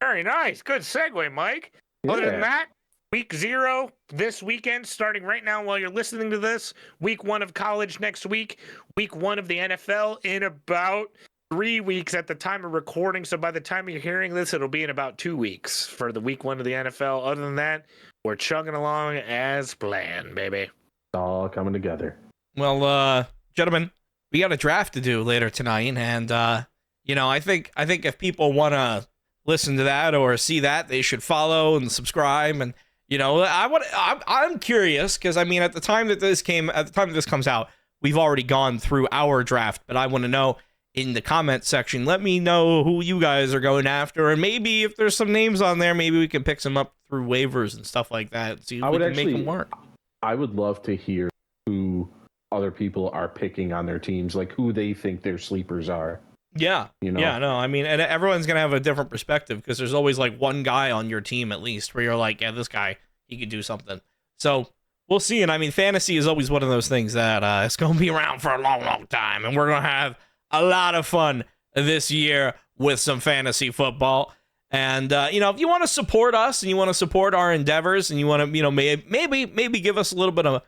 Very nice. Good segue, Mike. Yeah. Other than that, week 0 this weekend, starting right now while you're listening to this. Week 1 of college next week. Week 1 of the NFL in about 3 weeks at the time of recording. So by the time you're hearing this, it'll be in about 2 weeks for the week 1 of the NFL. Other than that, we're chugging along as planned, baby. It's all coming together. Well, gentlemen, we got a draft to do later tonight, and I think if people want to listen to that or see that, they should follow and subscribe. And I'm curious, because I mean, at the time that this comes out, we've already gone through our draft, but I want to know in the comment section. Let me know who you guys are going after, and maybe if there's some names on there, maybe we can pick some up through waivers and stuff like that. And see if we can make them work. I would love to hear who other people are picking on their teams, like who they think their sleepers are. Yeah. Yeah, no, I mean, and everyone's going to have a different perspective, because there's always like one guy on your team at least where you're like, yeah, this guy, he could do something. So we'll see. And I mean, fantasy is always one of those things that it's going to be around for a long, long time. And we're going to have a lot of fun this year with some fantasy football. And, if you want to support us and you want to support our endeavors and you want to, maybe give us a little bit of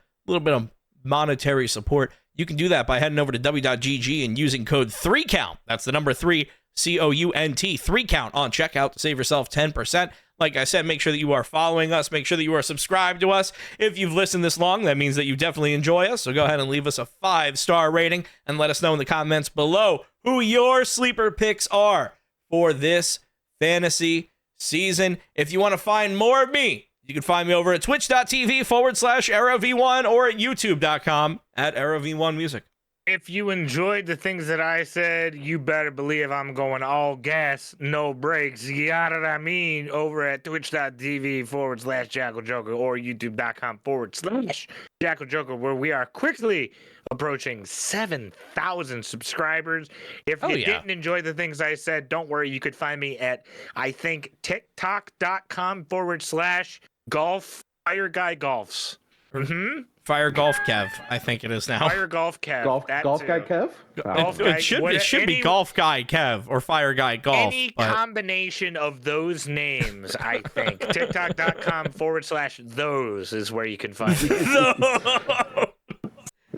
monetary support, you can do that by heading over to w.gg and using code 3COUNT. That's the number 3, COUNT, 3COUNT on checkout to save yourself 10%. Like I said, make sure that you are following us. Make sure that you are subscribed to us. If you've listened this long, that means that you definitely enjoy us. So go ahead and leave us a 5-star rating and let us know in the comments below who your sleeper picks are for this fantasy season. If you want to find more of me, you can find me over at twitch.tv/EraV1 or at youtube.com/EraV1Music. If you enjoyed the things that I said, you better believe I'm going all gas, no brakes. You got what I mean? Over at twitch.tv/Jackal Joker or youtube.com/Jackal Joker, where we are quickly approaching 7,000 subscribers. If you didn't enjoy the things I said, don't worry. You could find me at, I think, tiktok.com/golf, Fire Guy Golfs. Fire Golf Kev, I think it is now. Fire Golf Kev. Golf Guy Kev? It should be Golf Guy Kev or Fire Guy Golf. Any combination of those names, I think. TikTok.com/those is where you can find me.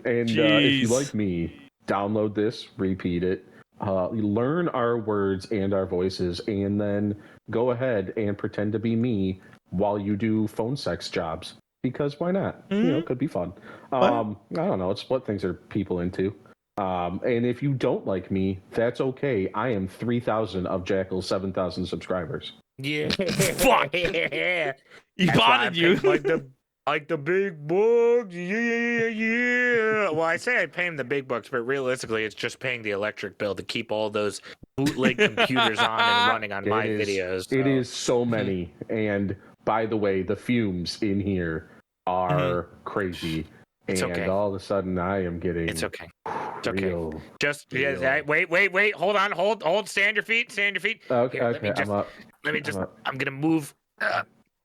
And if you like me, download this, repeat it, learn our words and our voices, and then go ahead and pretend to be me while you do phone sex jobs. Because why not? It could be fun. I don't know. It's what things are people into. And if you don't like me, that's okay. I am 3,000 of Jackal's 7,000 subscribers. Yeah. Fuck. Yeah. He botted you. Like the Like the big bucks, yeah. Well, I say I pay him the big bucks, but realistically, it's just paying the electric bill to keep all those bootleg computers on and running on my videos. It is so many. And by the way, the fumes in here are crazy. It's and okay. all of a sudden, I am getting. It's okay. It's okay. Real. Wait. Hold on. Stand your feet. Okay. Here, I'm gonna move.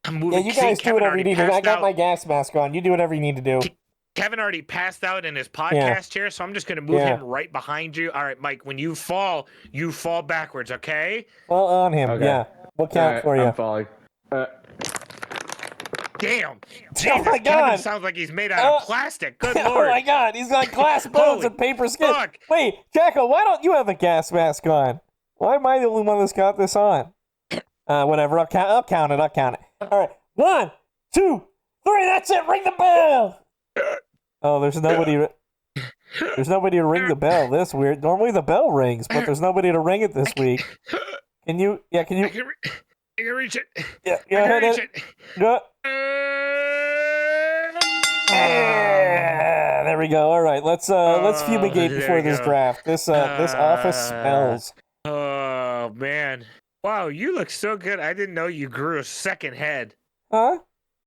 I'm moving. Yeah, you guys do whatever you need to do. I got my gas mask on. You do whatever you need to do. Kevin already passed out in his podcast chair, so I'm just gonna move him right behind you. All right, Mike. When you fall backwards. Okay. Well, on him. Okay. Yeah. We'll count for you. I'm falling. Damn. Jesus, oh my God. Kevin sounds like he's made out of plastic. Good Lord. Oh my God. He's got glass bones and paper skin. Fuck. Wait, Jackal, why don't you have a gas mask on? Why am I the only one that's got this on? Whatever. I'll count it. All right. 1, 2, 3. That's it. Ring the bell. Oh, there's nobody. There's nobody to ring the bell. That's weird. Normally the bell rings, but there's nobody to ring it this week. Can you? Yeah. Can you? I can reach it. Yeah. Go ahead. Reach it. Go. There we go. All right. Let's fumigate before this draft. This office smells. Oh man. Wow, you look so good. I didn't know you grew a second head. Huh?